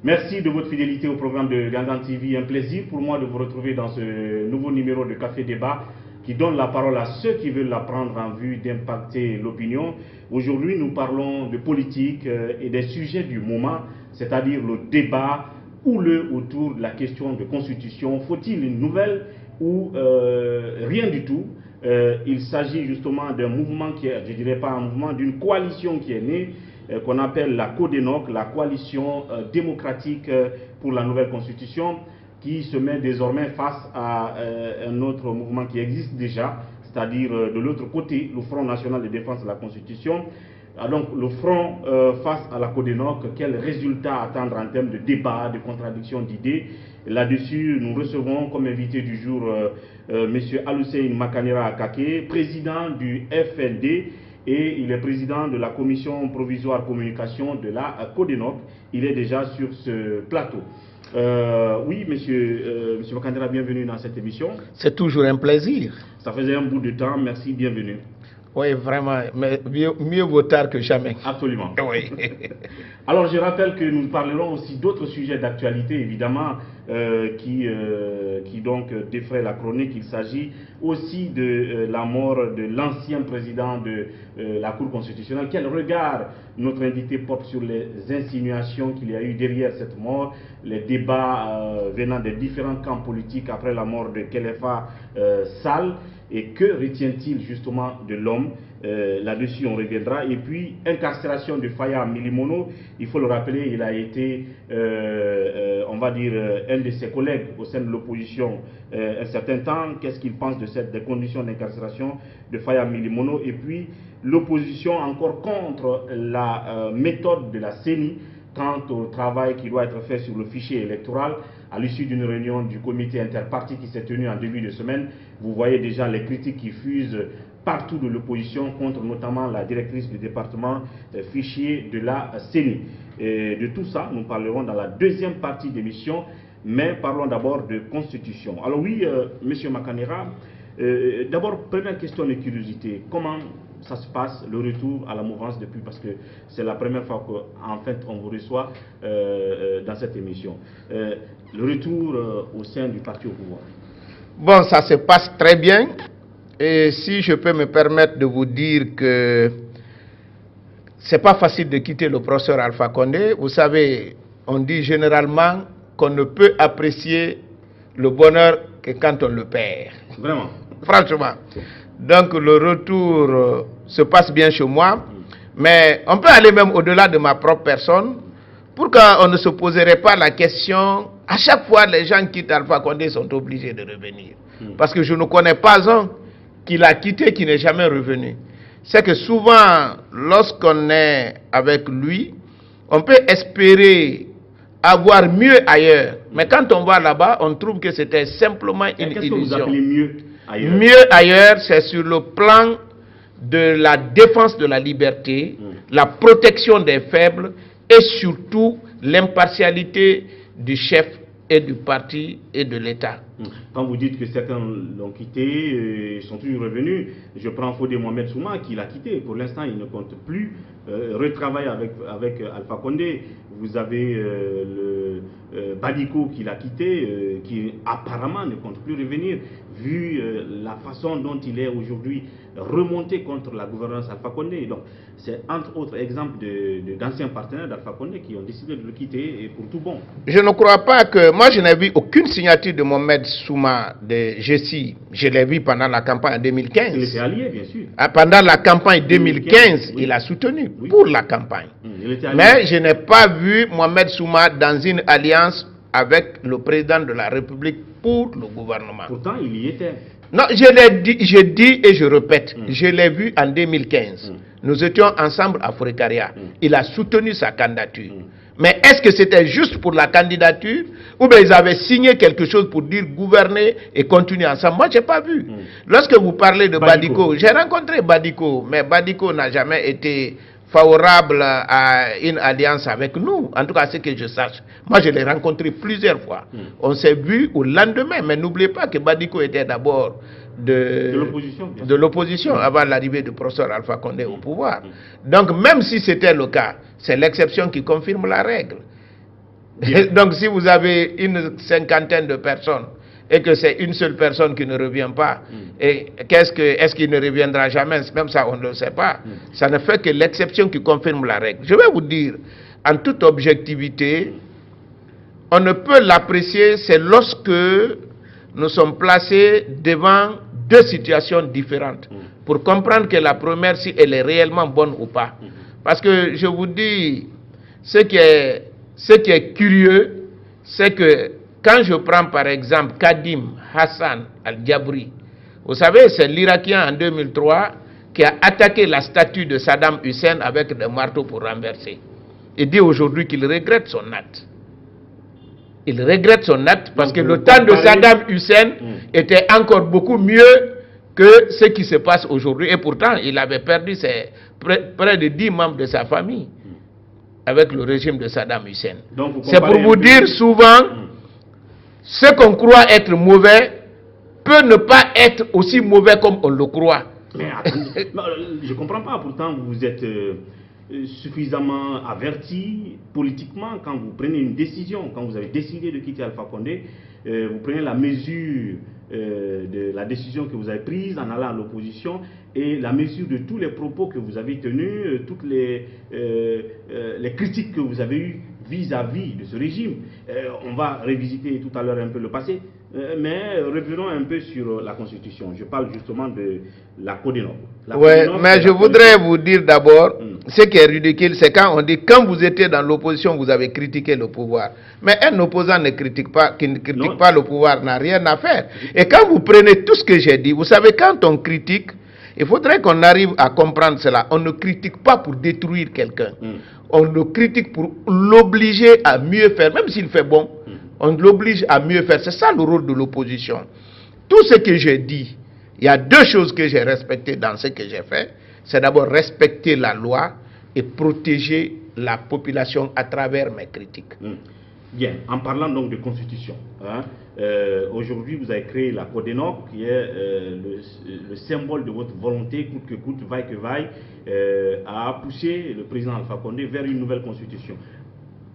Merci de votre fidélité au programme de Gangan TV. Un plaisir pour moi de vous retrouver dans ce nouveau numéro de Café Débat qui donne la parole à ceux qui veulent la prendre en vue d'impacter l'opinion. Aujourd'hui, nous parlons de politique et des sujets du moment, c'est-à-dire le débat houleux autour de la question de constitution. Faut-il une nouvelle ou rien du tout? Il s'agit justement d'un mouvement qui est, je ne dirais pas un mouvement, d'une coalition qui est née, qu'on appelle la CODENOC, la coalition démocratique pour la nouvelle constitution, qui se met désormais face à un autre mouvement qui existe déjà, c'est-à-dire de l'autre côté, le Front National de Défense de la Constitution. Donc le front face à la CODENOC, quel résultat attendre en termes de débat, de contradiction d'idées? Là-dessus, nous recevons comme invité du jour M. Alusein Makanera Akake, président du FND, et il est président de la commission provisoire communication de la CODENOC. Il est déjà sur ce plateau. Oui, monsieur Makanera, bienvenue dans cette émission. C'est toujours un plaisir. Ça faisait un bout de temps, merci, bienvenue. Oui, vraiment, mais mieux vaut tard que jamais. Absolument. Oui. Alors, je rappelle que nous parlerons aussi d'autres sujets d'actualité, évidemment, qui donc défraient la chronique. Il s'agit aussi de la mort de l'ancien président de la Cour constitutionnelle. Quel regard notre invité porte sur les insinuations qu'il y a eu derrière cette mort, les débats venant des différents camps politiques après la mort de Kelefa Sall, et que retient-il justement de l'homme? Là-dessus, on reviendra. Et puis, incarcération de Faya Milimono, il faut le rappeler, il a été, on va dire, un de ses collègues au sein de l'opposition un certain temps. Qu'est-ce qu'il pense de des conditions d'incarcération de Faya Milimono? Et puis, l'opposition encore contre la méthode de la CENI quant au travail qui doit être fait sur le fichier électoral. À l'issue d'une réunion du comité interparti qui s'est tenue en début de semaine, vous voyez déjà les critiques qui fusent partout de l'opposition contre notamment la directrice du département fichier de la CENI. Et de tout ça, nous parlerons dans la deuxième partie d'émission, mais parlons d'abord de constitution. Alors oui, monsieur Makanera, d'abord, première question de curiosité, comment ça se passe, le retour à la mouvance depuis, parce que c'est la première fois qu'en fait on vous reçoit dans cette émission. Le retour au sein du parti au pouvoir. Bon, ça se passe très bien. Et si je peux me permettre de vous dire que c'est pas facile de quitter le professeur Alpha Condé. Vous savez, on dit généralement qu'on ne peut apprécier le bonheur que quand on le perd. Vraiment? Franchement. Donc le retour se passe bien chez moi, mais on peut aller même au-delà de ma propre personne. Pourquoi on ne se poserait pas la question, à chaque fois les gens quittent Alpha Condé sont obligés de revenir? Parce que je ne connais pas un qui l'a quitté, qui n'est jamais revenu. C'est que souvent, lorsqu'on est avec lui, on peut espérer avoir mieux ailleurs. Mais quand on va là-bas, on trouve que c'était simplement une illusion. Qu'est-ce que vous appelez mieux ailleurs? Mieux ailleurs, c'est sur le plan de la défense de la liberté, la protection des faibles et surtout l'impartialité du chef et du parti et de l'État. Quand vous dites que certains l'ont quitté, ils sont toujours revenus, je prends Fodé Mohamed Souma qui l'a quitté. Pour l'instant, il ne compte plus retravailler avec Alpha Condé. Vous avez le Badiko qui l'a quitté, qui apparemment ne compte plus revenir, vu la façon dont il est aujourd'hui remonté contre la gouvernance Alpha Condé. Donc, c'est entre autres exemples d'anciens partenaires d'Alpha Condé qui ont décidé de le quitter et pour tout bon. Je ne crois pas que... Moi, je n'ai vu aucune signature de Mohamed Souma de GECI. Je l'ai vu pendant la campagne en 2015. Il était allié, bien sûr. Pendant la campagne 2015, oui. Il a soutenu pour la campagne. Mais je n'ai pas vu Mohamed Souma dans une alliance avec le président de la République pour le gouvernement. Pourtant, il y était. Non, je dis et je répète, je l'ai vu en 2015. Nous étions ensemble à Fourekaria. Il a soutenu sa candidature. Mais est-ce que c'était juste pour la candidature ou bien ils avaient signé quelque chose pour dire gouverner et continuer ensemble? Moi, je n'ai pas vu. Lorsque vous parlez de Badiko, j'ai rencontré Badiko, mais Badiko n'a jamais été favorable à une alliance avec nous, en tout cas ce que je sache. Moi je l'ai rencontré plusieurs fois. On s'est vu au lendemain, mais n'oubliez pas que Badiko était d'abord de l'opposition avant l'arrivée du professeur Alpha Condé au pouvoir. Donc même si c'était le cas, c'est l'exception qui confirme la règle. Donc si vous avez une cinquantaine de personnes et que c'est une seule personne qui ne revient pas, et est-ce qu'il ne reviendra jamais? Même ça, on ne le sait pas. Ça ne fait que l'exception qui confirme la règle. Je vais vous dire, en toute objectivité, on ne peut l'apprécier, c'est lorsque nous sommes placés devant deux situations différentes pour comprendre que la première, si elle est réellement bonne ou pas. Parce que je vous dis, ce qui est curieux, c'est que quand je prends par exemple Kadim Hassan Al-Diabri, vous savez, c'est l'Irakien en 2003 qui a attaqué la statue de Saddam Hussein avec des marteaux pour renverser. Il dit aujourd'hui qu'il regrette son acte. Il regrette son acte parce que le temps de Saddam Hussein était encore beaucoup mieux que ce qui se passe aujourd'hui. Et pourtant, il avait perdu près de 10 membres de sa famille avec le régime de Saddam Hussein. C'est pour vous dire souvent, ce qu'on croit être mauvais peut ne pas être aussi mauvais comme on le croit. Mais attendez, je ne comprends pas. Pourtant, vous êtes suffisamment averti politiquement quand vous prenez une décision, quand vous avez décidé de quitter Alpha Condé, vous prenez la mesure de la décision que vous avez prise en allant à l'opposition et la mesure de tous les propos que vous avez tenus, toutes les critiques que vous avez eues vis-à-vis de ce régime. On va revisiter tout à l'heure un peu le passé, mais revenons un peu sur la Constitution. Je parle justement de la CODENOP. Oui, mais je voudrais vous dire d'abord, ce qui est ridicule, c'est quand on dit, quand vous étiez dans l'opposition, vous avez critiqué le pouvoir. Mais un opposant ne critique pas, qui ne critique pas le pouvoir n'a rien à faire. Et quand vous prenez tout ce que j'ai dit, vous savez, quand on critique, il faudrait qu'on arrive à comprendre cela. On ne critique pas pour détruire quelqu'un. On le critique pour l'obliger à mieux faire, même s'il fait bon, on l'oblige à mieux faire. C'est ça le rôle de l'opposition. Tout ce que j'ai dit, il y a deux choses que j'ai respectées dans ce que j'ai fait. C'est d'abord respecter la loi et protéger la population à travers mes critiques. Bien, en parlant donc de constitution, aujourd'hui vous avez créé la CODENOP qui est le symbole de votre volonté, coûte que coûte, vaille que vaille, à pousser le président Alpha Condé vers une nouvelle constitution.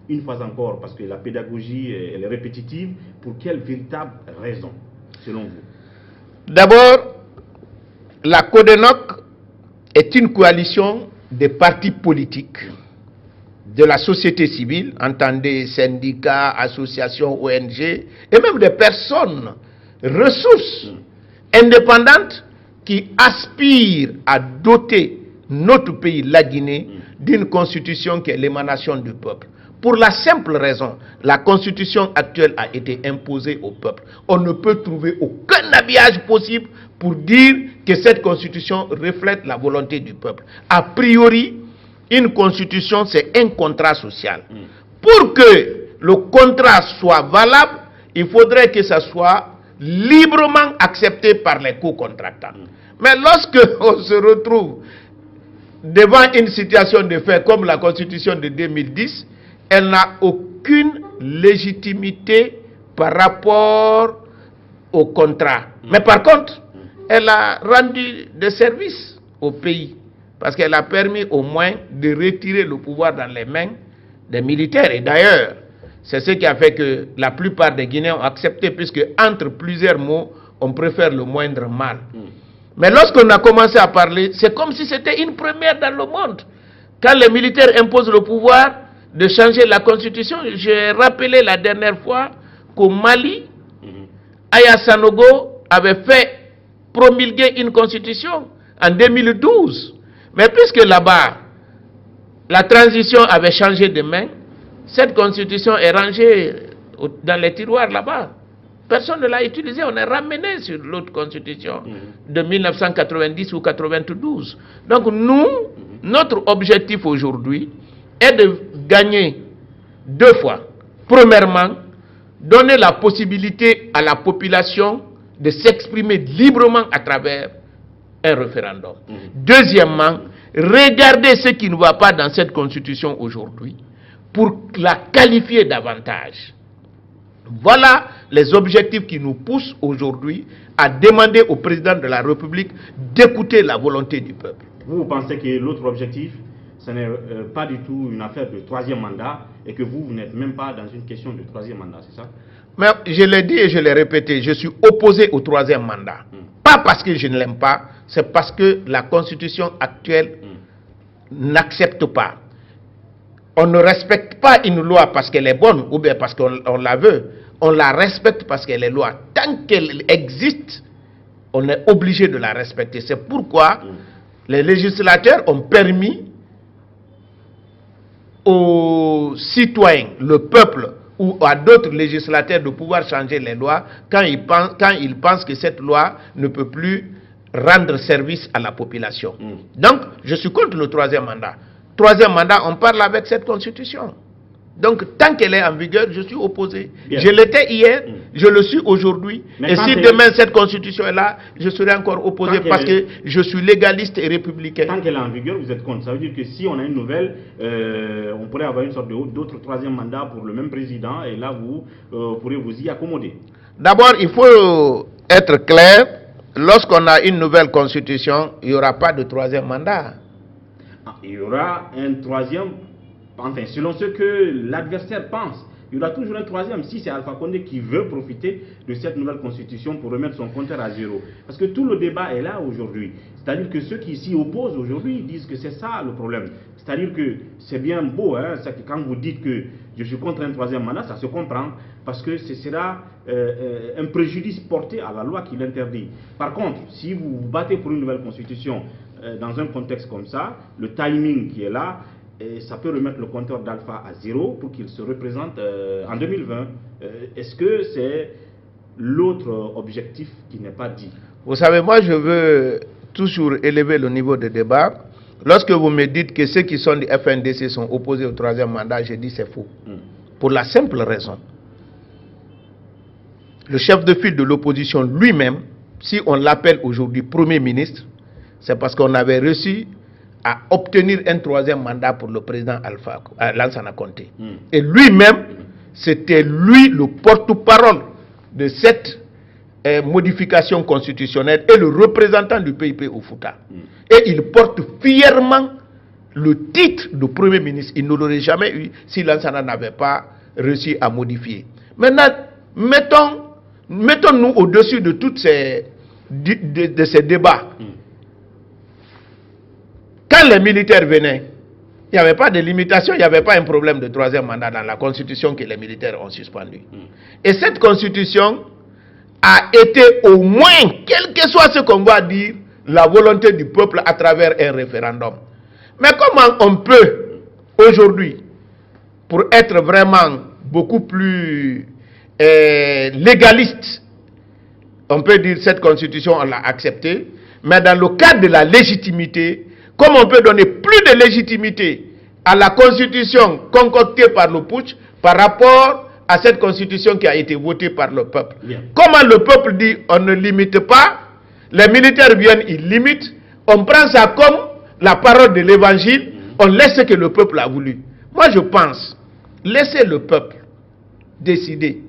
Une fois encore, parce que la pédagogie elle est répétitive, pour quelle véritable raison, selon vous? D'abord, la CODENOP est une coalition des partis politiques, de la société civile, entendez syndicats, associations, ONG, et même des personnes, ressources indépendantes qui aspirent à doter notre pays, la Guinée, d'une constitution qui est l'émanation du peuple. Pour la simple raison, la constitution actuelle a été imposée au peuple. On ne peut trouver aucun habillage possible pour dire que cette constitution reflète la volonté du peuple. A priori, une constitution, c'est un contrat social. Pour que le contrat soit valable, il faudrait que ça soit librement accepté par les co-contractants. Mais lorsque on se retrouve devant une situation de fait comme la constitution de 2010, elle n'a aucune légitimité par rapport au contrat. Mais par contre, elle a rendu des services au pays. Parce qu'elle a permis au moins de retirer le pouvoir dans les mains des militaires. Et d'ailleurs, c'est ce qui a fait que la plupart des Guinéens ont accepté, puisque entre plusieurs mots, on préfère le moindre mal. Mais lorsqu'on a commencé à parler, c'est comme si c'était une première dans le monde. Quand les militaires imposent le pouvoir de changer la constitution, j'ai rappelé la dernière fois qu'au Mali, Aya Sanogo avait fait promulguer une constitution en 2012. Mais puisque là-bas, la transition avait changé de main, cette constitution est rangée dans les tiroirs là-bas. Personne ne l'a utilisée, on est ramené sur l'autre constitution de 1990 ou 92. Donc nous, notre objectif aujourd'hui est de gagner deux fois. Premièrement, donner la possibilité à la population de s'exprimer librement à travers un référendum. Deuxièmement, regardez ce qui ne va pas dans cette constitution aujourd'hui pour la qualifier davantage. Voilà les objectifs qui nous poussent aujourd'hui à demander au président de la République d'écouter la volonté du peuple. Vous pensez que l'autre objectif, ce n'est pas du tout une affaire de troisième mandat et que vous n'êtes même pas dans une question de troisième mandat, c'est ça? Mais je l'ai dit et je l'ai répété, je suis opposé au troisième mandat. Pas parce que je ne l'aime pas, c'est parce que la constitution actuelle n'accepte pas. On ne respecte pas une loi parce qu'elle est bonne ou bien parce qu'on la veut. On la respecte parce qu'elle est loi. Tant qu'elle existe, on est obligé de la respecter. C'est pourquoi les législateurs ont permis aux citoyens, le peuple ou à d'autres législateurs de pouvoir changer les lois quand ils pensent que cette loi ne peut plus rendre service à la population. Donc, je suis contre le troisième mandat. Troisième mandat, on parle avec cette constitution. Donc, tant qu'elle est en vigueur, je suis opposé. Bien. Je l'étais hier, je le suis aujourd'hui. Et si demain cette constitution est là, je serai encore opposé parce que je suis légaliste et républicain. Tant qu'elle est en vigueur, vous êtes contre. Ça veut dire que si on a une nouvelle, on pourrait avoir une sorte d'autre troisième mandat pour le même président et là, vous pourrez vous y accommoder. D'abord, il faut être clair. Lorsqu'on a une nouvelle constitution, il n'y aura pas de troisième mandat. Il y aura un troisième, enfin, selon ce que l'adversaire pense, il y aura toujours un troisième si c'est Alpha Condé qui veut profiter de cette nouvelle constitution pour remettre son compteur à zéro. Parce que tout le débat est là aujourd'hui. C'est-à-dire que ceux qui s'y opposent aujourd'hui disent que c'est ça le problème. C'est-à-dire que c'est bien beau, hein, que quand vous dites que je suis contre un troisième mandat, ça se comprend, parce que ce sera un préjudice porté à la loi qui l'interdit. Par contre, si vous vous battez pour une nouvelle constitution dans un contexte comme ça, le timing qui est là, et ça peut remettre le compteur d'Alpha à zéro pour qu'il se représente en 2020. Est-ce que c'est l'autre objectif qui n'est pas dit? Vous savez, moi je veux toujours élever le niveau de débat. Lorsque vous me dites que ceux qui sont du FNDC sont opposés au troisième mandat, je dis c'est faux. Pour la simple raison. Le chef de file de l'opposition lui-même, si on l'appelle aujourd'hui Premier ministre, c'est parce qu'on avait réussi à obtenir un troisième mandat pour le président Lansana Conté. Et lui-même, c'était lui le porte-parole de cette modification constitutionnelle et le représentant du PIP au Fouta. Et il porte fièrement le titre de Premier ministre. Il ne l'aurait jamais eu si Lansana n'avait pas réussi à modifier. Maintenant, mettons-nous au-dessus de tous ces débats. Quand les militaires venaient, il n'y avait pas de limitation, il n'y avait pas un problème de troisième mandat dans la constitution que les militaires ont suspendue. Et cette constitution a été au moins, quel que soit ce qu'on va dire, la volonté du peuple à travers un référendum. Mais comment on peut, aujourd'hui, pour être vraiment beaucoup plus légaliste, on peut dire cette constitution, on l'a acceptée, mais dans le cadre de la légitimité, comme on peut donner plus de légitimité à la constitution concoctée par le putsch par rapport à cette constitution qui a été votée par le peuple. Comment le peuple dit on ne limite pas, les militaires viennent, ils limitent, on prend ça comme la parole de l'évangile, on laisse ce que le peuple a voulu. Moi je pense, laissez le peuple décider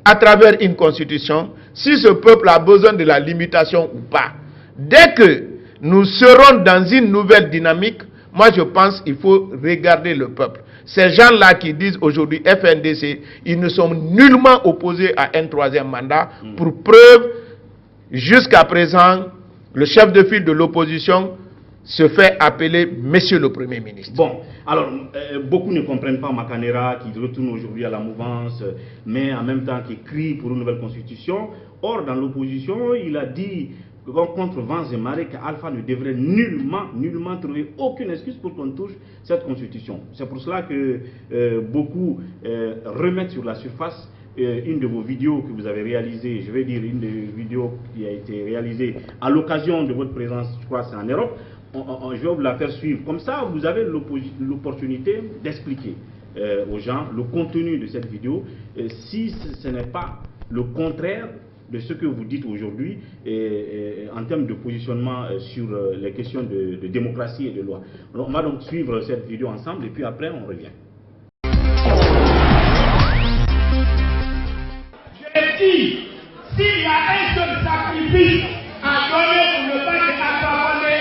à travers une constitution si ce peuple a besoin de la limitation ou pas. Dès que nous serons dans une nouvelle dynamique, moi je pense qu'il faut regarder le peuple. Ces gens-là qui disent aujourd'hui FNDC, ils ne sont nullement opposés à un troisième mandat. Pour preuve, jusqu'à présent, le chef de file de l'opposition se fait appeler Monsieur le Premier ministre. Bon, alors, beaucoup ne comprennent pas Makanera qui retourne aujourd'hui à la mouvance, mais en même temps qui crie pour une nouvelle constitution. Or, dans l'opposition, il a dit contre vents et marées qu'Alpha ne devrait nullement trouver aucune excuse pour qu'on touche cette constitution. C'est pour cela que beaucoup remettent sur la surface une de vos vidéos que vous avez réalisée, je vais dire une des vidéos qui a été réalisée à l'occasion de votre présence, je crois c'est en Europe. Je vais vous la faire suivre. Comme ça, vous avez l'opportunité d'expliquer aux gens le contenu de cette vidéo, si ce n'est pas le contraire de ce que vous dites aujourd'hui en termes de positionnement sur les questions de démocratie et de loi. Alors, on va donc suivre cette vidéo ensemble et puis après on revient. Je dis, s'il y a un seul sacrifice à donner pour le pas de Alpha Condé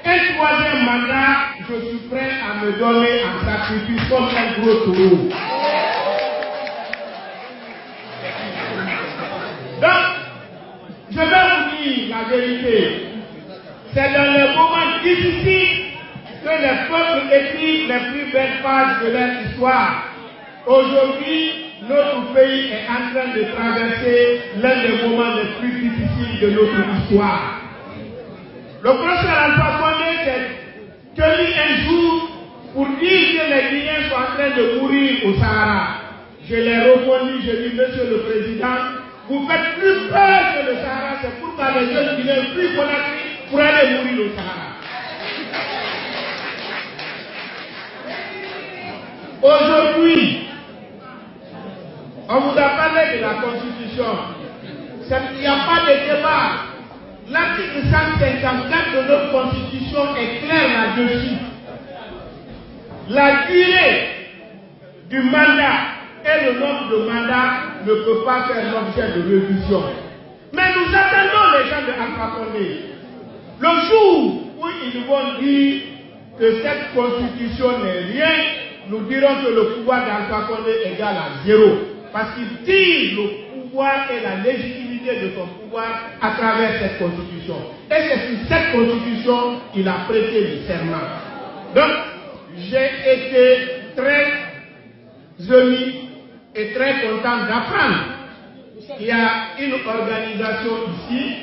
un troisième mandat, je suis prêt à me me donner en sacrifice comme un gros taureau. Donc, je vais vous dire la vérité. C'est dans les moments difficiles que les peuples écrivent les plus belles pages de leur histoire. Aujourd'hui, notre pays est en train de traverser l'un des moments les plus difficiles de notre histoire. Le professeur Alpha Condé s'est tenu un jour pour dire que les Guinéens sont en train de mourir au Sahara. Je l'ai répondu, je dis, Monsieur le Président, vous faites plus peur que le Sahara, c'est pourquoi les jeunes Guinéens plus Conakry pour aller mourir au Sahara. Aujourd'hui, on vous a parlé de la Constitution. Il n'y a pas de débat. L'article 154 de notre Constitution est clair là-dessus. La durée du mandat et le nombre de mandats ne peut pas faire l'objet de révision. Mais nous attendons les gens de Alpha Condé. Le jour où ils vont dire que cette Constitution n'est rien, nous dirons que le pouvoir d'Alpha Condé est égal à zéro. Parce qu'il tire le pouvoir et la légitimité de son pouvoir à travers cette Constitution. Et c'est sur cette Constitution qu'il a prêté le serment. Donc, j'ai été très ému et très content d'apprendre qu'il y a une organisation ici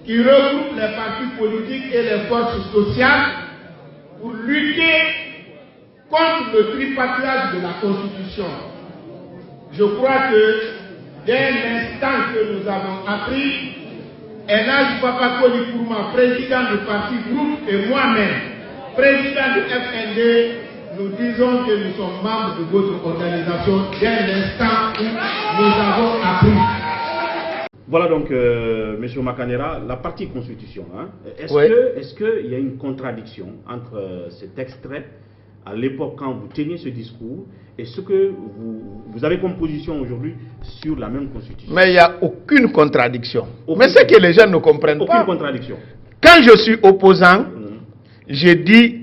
qui regroupe les partis politiques et les forces sociales pour lutter contre le tripatouillage de la Constitution. Je crois que dès l'instant que nous avons appris, Elhadji Papakoli Nkrumah, président du parti groupe, et moi-même, président du FND, nous disons que nous sommes membres de votre organisation dès l'instant où nous avons appris. Voilà donc, M. Makanera, la partie Constitution. Hein. Est-ce qu'il y a une contradiction entre cet extrait à l'époque quand vous teniez ce discours et ce que vous avez comme position aujourd'hui sur la même Constitution? Mais il n'y a aucune contradiction. Mais c'est que les gens ne comprennent pas. Aucune contradiction. Quand je suis opposant, je dis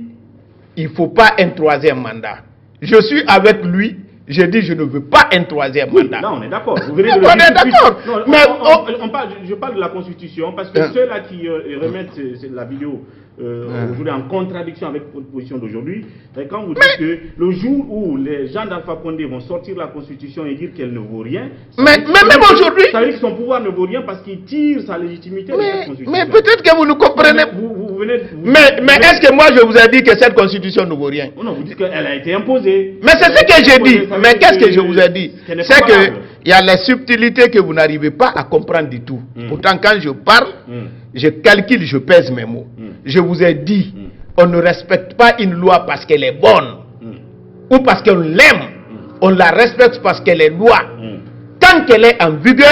il ne faut pas un troisième mandat. Je suis avec lui, je dis je ne veux pas un troisième mandat. Là on est d'accord. Vous venez de on est d'accord. Je parle de la Constitution parce que ceux-là qui remettent la vidéo aujourd'hui en contradiction avec votre position d'aujourd'hui, quand vous dites que le jour où les gens d'Alpha Condé vont sortir la Constitution et dire qu'elle ne vaut rien, mais même aujourd'hui, ça veut dire que son pouvoir ne vaut rien parce qu'il tire sa légitimité de cette Constitution. Mais peut-être que vous ne comprenez pas. Mais est-ce que moi je vous ai dit que cette Constitution ne vaut rien? Non, vous dites qu'elle a été imposée. Mais c'est ce que j'ai dit. Mais qu'est-ce que je vous ai dit? C'est qu'il y a les subtilités que vous n'arrivez pas à comprendre du tout. Pourtant, quand je parle, je calcule, je pèse mes mots. Je vous ai dit, on ne respecte pas une loi parce qu'elle est bonne ou parce qu'on l'aime. On la respecte parce qu'elle est loi. Tant qu'elle est en vigueur,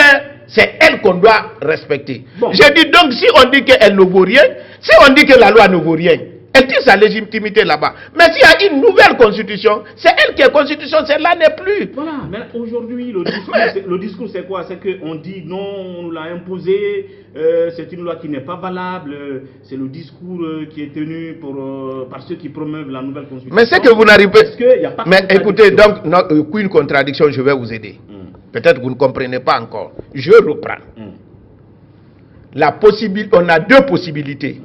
c'est elle qu'on doit respecter. Je dis donc, si on dit qu'elle ne vaut rien, si on dit que la loi ne vaut rien, elle tire sa légitimité là-bas. Mais s'il y a une nouvelle constitution, c'est elle qui est constitution, celle-là n'est plus. Voilà, mais aujourd'hui, le discours c'est quoi? C'est qu'on dit non, on nous l'a imposé, c'est une loi qui n'est pas valable, c'est le discours qui est tenu par ceux qui promeuvent la nouvelle constitution. Mais c'est que vous n'arrivez pas. Mais écoutez, donc, une contradiction, je vais vous aider. Peut-être que vous ne comprenez pas encore. Je reprends. On a deux possibilités.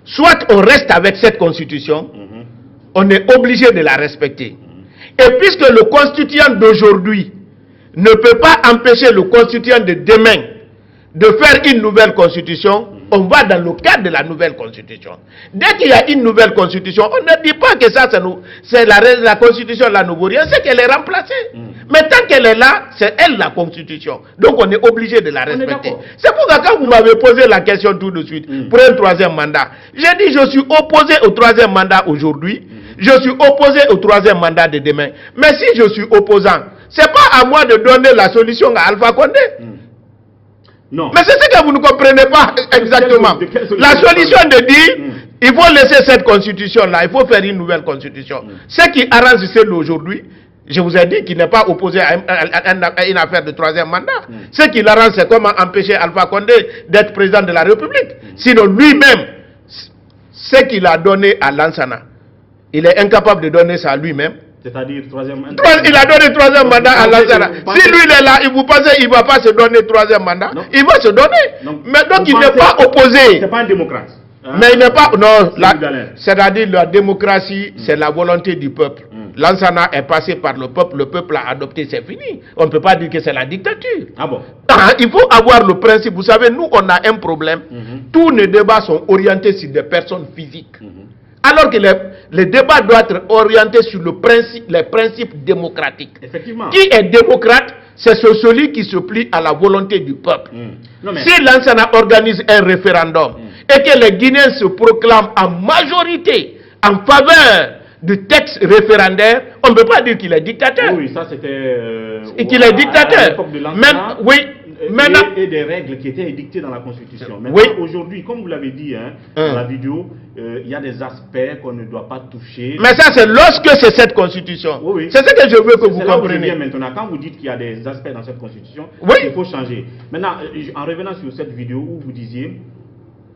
Soit on reste avec cette constitution, on est obligé de la respecter. Et puisque le constituant d'aujourd'hui ne peut pas empêcher le constituant de demain de faire une nouvelle constitution, on va dans le cadre de la nouvelle constitution. Dès qu'il y a une nouvelle constitution, on ne dit pas que ça, c'est la constitution là ne vaut rien, c'est qu'elle est remplacée. Mais tant qu'elle est là, c'est elle la constitution. Donc on est obligé de la respecter. C'est pourquoi quand vous m'avez posé la question tout de suite, pour un troisième mandat, j'ai dit je suis opposé au troisième mandat aujourd'hui, je suis opposé au troisième mandat de demain. Mais si je suis opposant, c'est pas à moi de donner la solution à Alpha Condé. Non. Mais c'est ce que vous ne comprenez pas exactement. La solution de dire, il faut laisser cette constitution-là, il faut faire une nouvelle constitution. Ce qui arrange celle d'aujourd'hui, je vous ai dit qu'il n'est pas opposé à une affaire de troisième mandat. Ce qui l'arrange, c'est comment empêcher Alpha Condé d'être président de la République. Sinon, lui-même, ce qu'il a donné à Lansana, Il est incapable de donner ça lui-même. C'est-à-dire troisième mandat. Il a donné troisième mandat à Lansana. Si lui il est là, vous pensez qu'il ne va pas se donner troisième mandat? Non. Il va se donner. Mais donc il n'est pas Ce opposé. n'est pas un démocrate. Hein? Mais il n'est pas. Non, c'est-à-dire la démocratie, c'est la volonté du peuple. Lansana est passé par le peuple a adopté, c'est fini. On ne peut pas dire que c'est la dictature. Ah bon? Il faut avoir le principe. Vous savez, nous, on a un problème. Tous nos débats sont orientés sur des personnes physiques. Alors que les débats doivent être orientés sur les principes démocratiques. Effectivement. Qui est démocrate? C'est celui qui se plie à la volonté du peuple. Si Lansana organise un référendum et que les Guinéens se proclament en majorité en faveur du texte référendaire, on ne peut pas dire qu'il est dictateur. Oui, ça c'était... et qu'il est dictateur. Même, oui. Maintenant, et des règles qui étaient édictées dans la Constitution. Maintenant, oui. Aujourd'hui, comme vous l'avez dit dans la vidéo, il y a des aspects qu'on ne doit pas toucher. Mais ça, c'est lorsque c'est cette Constitution. Oui, oui. C'est ce que je veux que vous là où je compreniez. viens maintenant, quand vous dites qu'il y a des aspects dans cette Constitution, oui. il faut changer. Maintenant, en revenant sur cette vidéo où vous disiez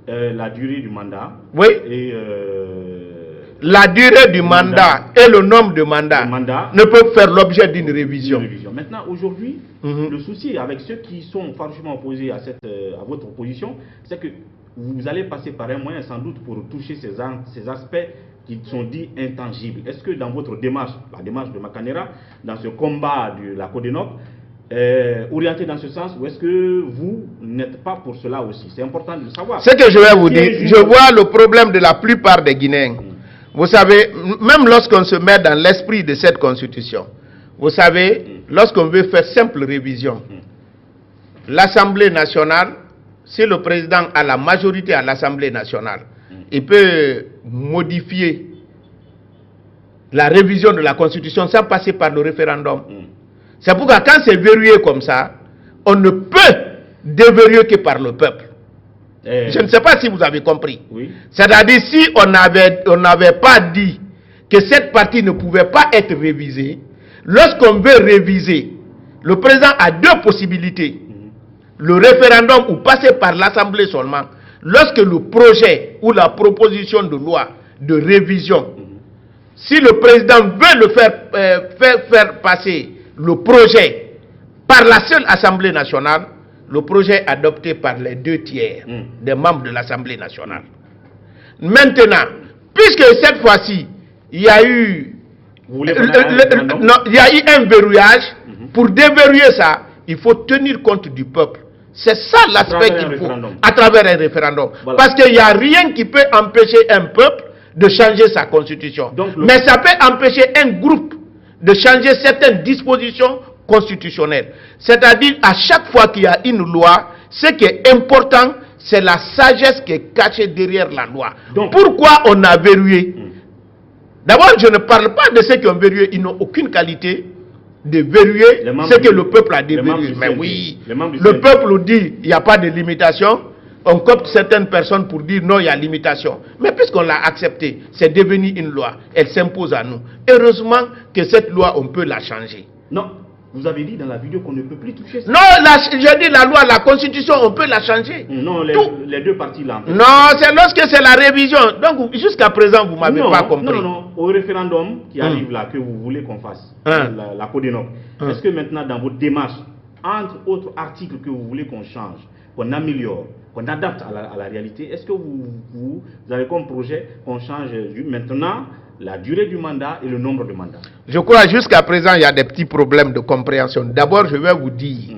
la durée du mandat, oui. Et la durée du mandat et le nombre de mandats ne peuvent faire l'objet d'une révision. Maintenant, aujourd'hui, le souci avec ceux qui sont farouchement opposés à votre opposition, c'est que vous allez passer par un moyen sans doute pour toucher ces aspects qui sont dits intangibles. Est-ce que dans votre démarche, la démarche de Makanera, dans ce combat de la Codenop, orienté dans ce sens, ou est-ce que vous n'êtes pas pour cela aussi? C'est important de le savoir. Ce que je vais vous dire, je vois le problème de la plupart des Guinéens. Vous savez, même lorsqu'on se met dans l'esprit de cette constitution, vous savez, lorsqu'on veut faire simple révision, l'Assemblée nationale, si le président a la majorité à l'Assemblée nationale, il peut modifier la révision de la constitution sans passer par le référendum. C'est pourquoi quand c'est verrouillé comme ça, on ne peut déverrouiller que par le peuple. Je ne sais pas si vous avez compris. Oui. C'est-à-dire, si on n'avait pas dit que cette partie ne pouvait pas être révisée, lorsqu'on veut réviser, le président a deux possibilités. Le référendum ou passer par l'Assemblée seulement. Lorsque le projet ou la proposition de loi de révision, si le président veut le faire passer le projet par la seule Assemblée nationale, le projet adopté par les 2/3 des membres de l'Assemblée nationale. Maintenant, puisque cette fois-ci, il y a eu un verrouillage, pour déverrouiller ça, il faut tenir compte du peuple. C'est ça l'aspect qu'il faut, à travers un référendum. Voilà. Parce qu'il n'y a rien qui peut empêcher un peuple de changer sa constitution. Donc, mais ça peut empêcher un groupe de changer certaines dispositions constitutionnelles. C'est-à-dire, à chaque fois qu'il y a une loi, ce qui est important, c'est la sagesse qui est cachée derrière la loi. Donc, pourquoi on a verrouillé? D'abord, je ne parle pas de ceux qui ont verrouillé, ils n'ont aucune qualité de verrouiller ce que le peuple a déverrouillé. Mais oui, le peuple dit il n'y a pas de limitation. On copte certaines personnes pour dire non, il y a limitation. Mais puisqu'on l'a accepté, c'est devenu une loi. Elle s'impose à nous. Heureusement que cette loi, on peut la changer. Non, vous avez dit dans la vidéo qu'on ne peut plus toucher ça. Non, j'ai dit la loi, la constitution, on peut la changer. Non, les deux parties là. Non, c'est lorsque c'est la révision. Donc jusqu'à présent, vous ne m'avez pas compris. Non, au référendum qui arrive là, que vous voulez qu'on fasse, la Codenop, est-ce que maintenant dans votre démarche, entre autres articles que vous voulez qu'on change, qu'on améliore, qu'on adapte à la réalité, est-ce que vous avez comme projet qu'on change maintenant la durée du mandat et le nombre de mandats? Je crois jusqu'à présent, il y a des petits problèmes de compréhension. D'abord, je vais vous dire,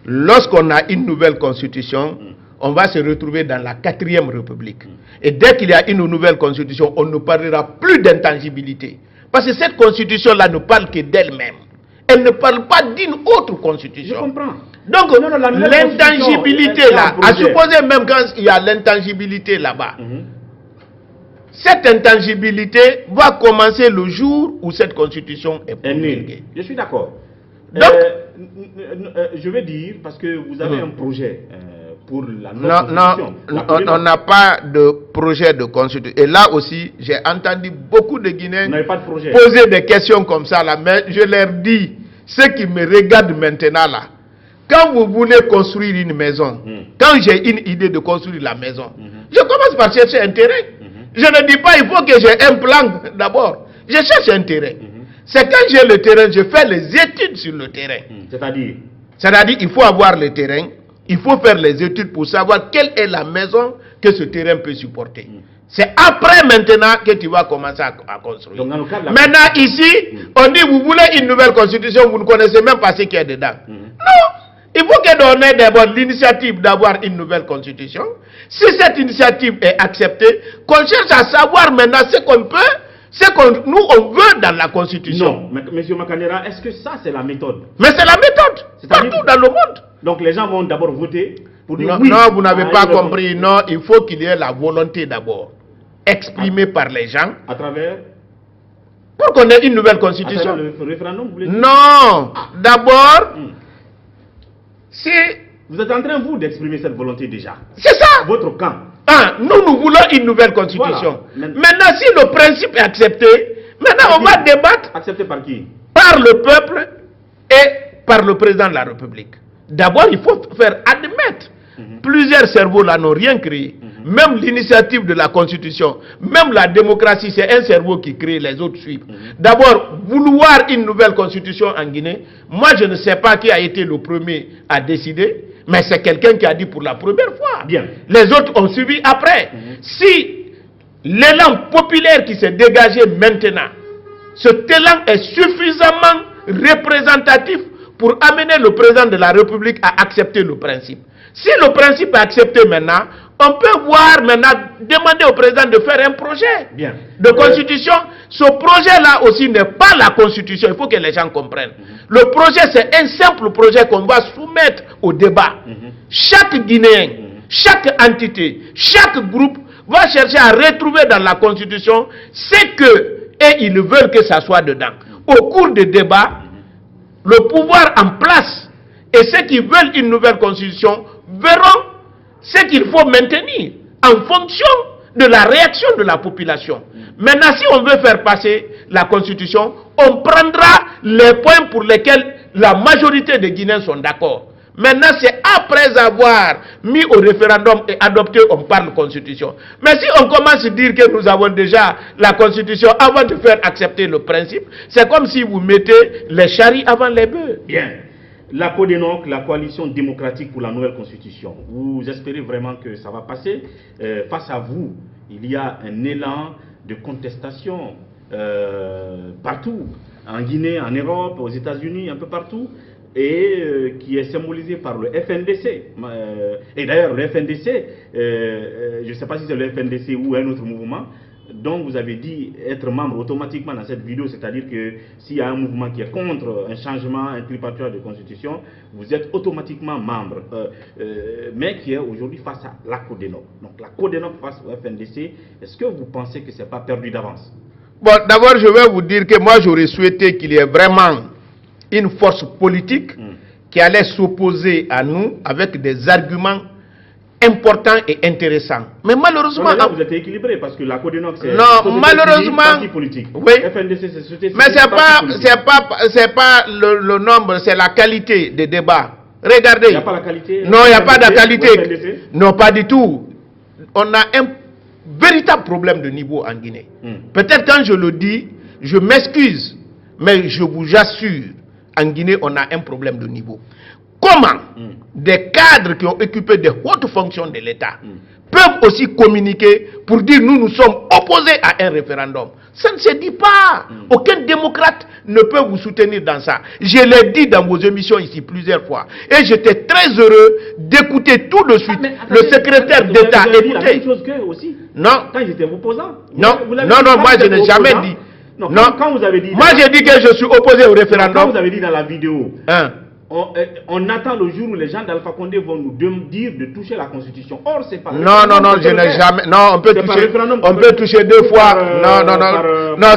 lorsqu'on a une nouvelle constitution, on va se retrouver dans la 4e République. Et dès qu'il y a une nouvelle constitution, on ne parlera plus d'intangibilité. Parce que cette constitution-là ne parle que d'elle-même. Elle ne parle pas d'une autre constitution. Je comprends. Donc, l'intangibilité là, à supposer même quand il y a l'intangibilité là-bas, cette intangibilité va commencer le jour où cette constitution est promulguée. Je suis d'accord. Je vais dire, parce que vous avez un projet pour la nouvelle constitution. On n'a pas de projet de constitution. Et là aussi, j'ai entendu beaucoup de Guinéens poser des questions comme ça. Là, mais je leur dis, ceux qui me regardent maintenant là, quand vous voulez construire une maison, quand j'ai une idée de construire la maison, je commence par chercher un terrain. Je ne dis pas il faut que j'ai un plan d'abord. Je cherche un terrain. C'est quand j'ai le terrain, je fais les études sur le terrain. C'est-à-dire? C'est-à-dire il faut avoir le terrain, il faut faire les études pour savoir quelle est la maison que ce terrain peut supporter. C'est après maintenant que tu vas commencer à construire. Donc, maintenant ici, on dit vous voulez une nouvelle constitution, vous ne connaissez même pas ce qu'il y a dedans. Non, il faut que l'on ait d'abord l'initiative d'avoir une nouvelle constitution. Si cette initiative est acceptée, qu'on cherche à savoir maintenant ce qu'on peut, ce que nous on veut dans la constitution. Non, M. Makanera, est-ce que ça c'est la méthode? Mais c'est la méthode, partout dans le monde. Donc les gens vont d'abord voter pour dire non, oui. Non, vous n'avez pas compris. Non, il faut qu'il y ait la volonté d'abord, exprimée par les gens. À travers? Pour qu'on ait une nouvelle constitution. À travers le référendum, vous voulez dire? Non, d'abord, si... Vous êtes en train, vous, d'exprimer cette volonté déjà. C'est ça. Votre camp. Nous voulons une nouvelle constitution. Voilà. Maintenant, si le principe est accepté, maintenant on va débattre. Accepté par qui? Par le peuple et par le président de la République. D'abord, il faut faire admettre. Plusieurs cerveaux là n'ont rien créé. Même l'initiative de la constitution, même la démocratie, c'est un cerveau qui crée, les autres suivent. D'abord, vouloir une nouvelle constitution en Guinée, moi je ne sais pas qui a été le premier à décider, mais c'est quelqu'un qui a dit pour la première fois. Bien. Les autres ont suivi après. Si l'élan populaire qui s'est dégagé maintenant, cet élan est suffisamment représentatif pour amener le président de la République à accepter le principe. Si le principe est accepté maintenant, on peut voir maintenant, demander au président de faire un projet de constitution. Ce projet-là aussi n'est pas la constitution, il faut que les gens comprennent. Le projet, c'est un simple projet qu'on va soumettre au débat. Chaque Guinéen, chaque entité, chaque groupe va chercher à retrouver dans la constitution ce que, et ils veulent que ça soit dedans. Au cours des débats, le pouvoir en place et ceux qui veulent une nouvelle constitution verront ce qu'il faut maintenir en fonction de la réaction de la population. Maintenant, si on veut faire passer la constitution, on prendra les points pour lesquels la majorité des Guinéens sont d'accord. Maintenant, c'est après avoir mis au référendum et adopté, on parle constitution. Mais si on commence à dire que nous avons déjà la constitution avant de faire accepter le principe, c'est comme si vous mettez les charrues avant les bœufs. Bien. La CODENOC, la coalition démocratique pour la nouvelle constitution, vous espérez vraiment que ça va passer? Face à vous, il y a un élan de contestation partout, en Guinée, en Europe, aux États-Unis, un peu partout, et qui est symbolisé par le FNDC. Et d'ailleurs, le FNDC, je ne sais pas si c'est le FNDC ou un autre mouvement, dont vous avez dit être membre automatiquement dans cette vidéo, c'est-à-dire que s'il y a un mouvement qui est contre un changement intripatoire de constitution, vous êtes automatiquement membre, mais qui est aujourd'hui face à la CODENOC. Donc la CODENOC face au FNDC, est-ce que vous pensez que ce n'est pas perdu d'avance? Bon, d'abord je vais vous dire que moi j'aurais souhaité qu'il y ait vraiment une force politique qui allait s'opposer à nous avec des arguments important et intéressant. Mais malheureusement... Là, vous êtes équilibré parce que la CODENOC, c'est... Non, malheureusement... Parti politique. Oui. FNDC, c'est société civile. Mais c'est pas le nombre, c'est la qualité des débats. Regardez. Il n'y a pas la qualité? Non, il n'y a pas de qualité. Non, pas du tout. On a un véritable problème de niveau en Guinée. Peut-être quand je le dis, je m'excuse. Mais je vous assure, en Guinée, on a un problème de niveau. Comment des cadres qui ont occupé de hautes fonctions de l'État peuvent aussi communiquer pour dire nous sommes opposés à un référendum? Ça ne se dit pas. Aucun démocrate ne peut vous soutenir dans ça. Je l'ai dit dans vos émissions ici plusieurs fois. Et j'étais très heureux d'écouter tout de suite le secrétaire d'État. Écoutez. La même chose qu'eux aussi. Non. Quand ils étaient opposants. Non, moi je n'ai jamais dit. Non, quand vous avez dit... Moi j'ai dit que je suis opposé au référendum. Quand vous avez dit dans la vidéo... On attend le jour où les gens d'Alpha Condé vont nous dire de toucher la Constitution. Or, c'est pas... Non, je n'ai jamais... Non, on peut toucher deux fois. Non,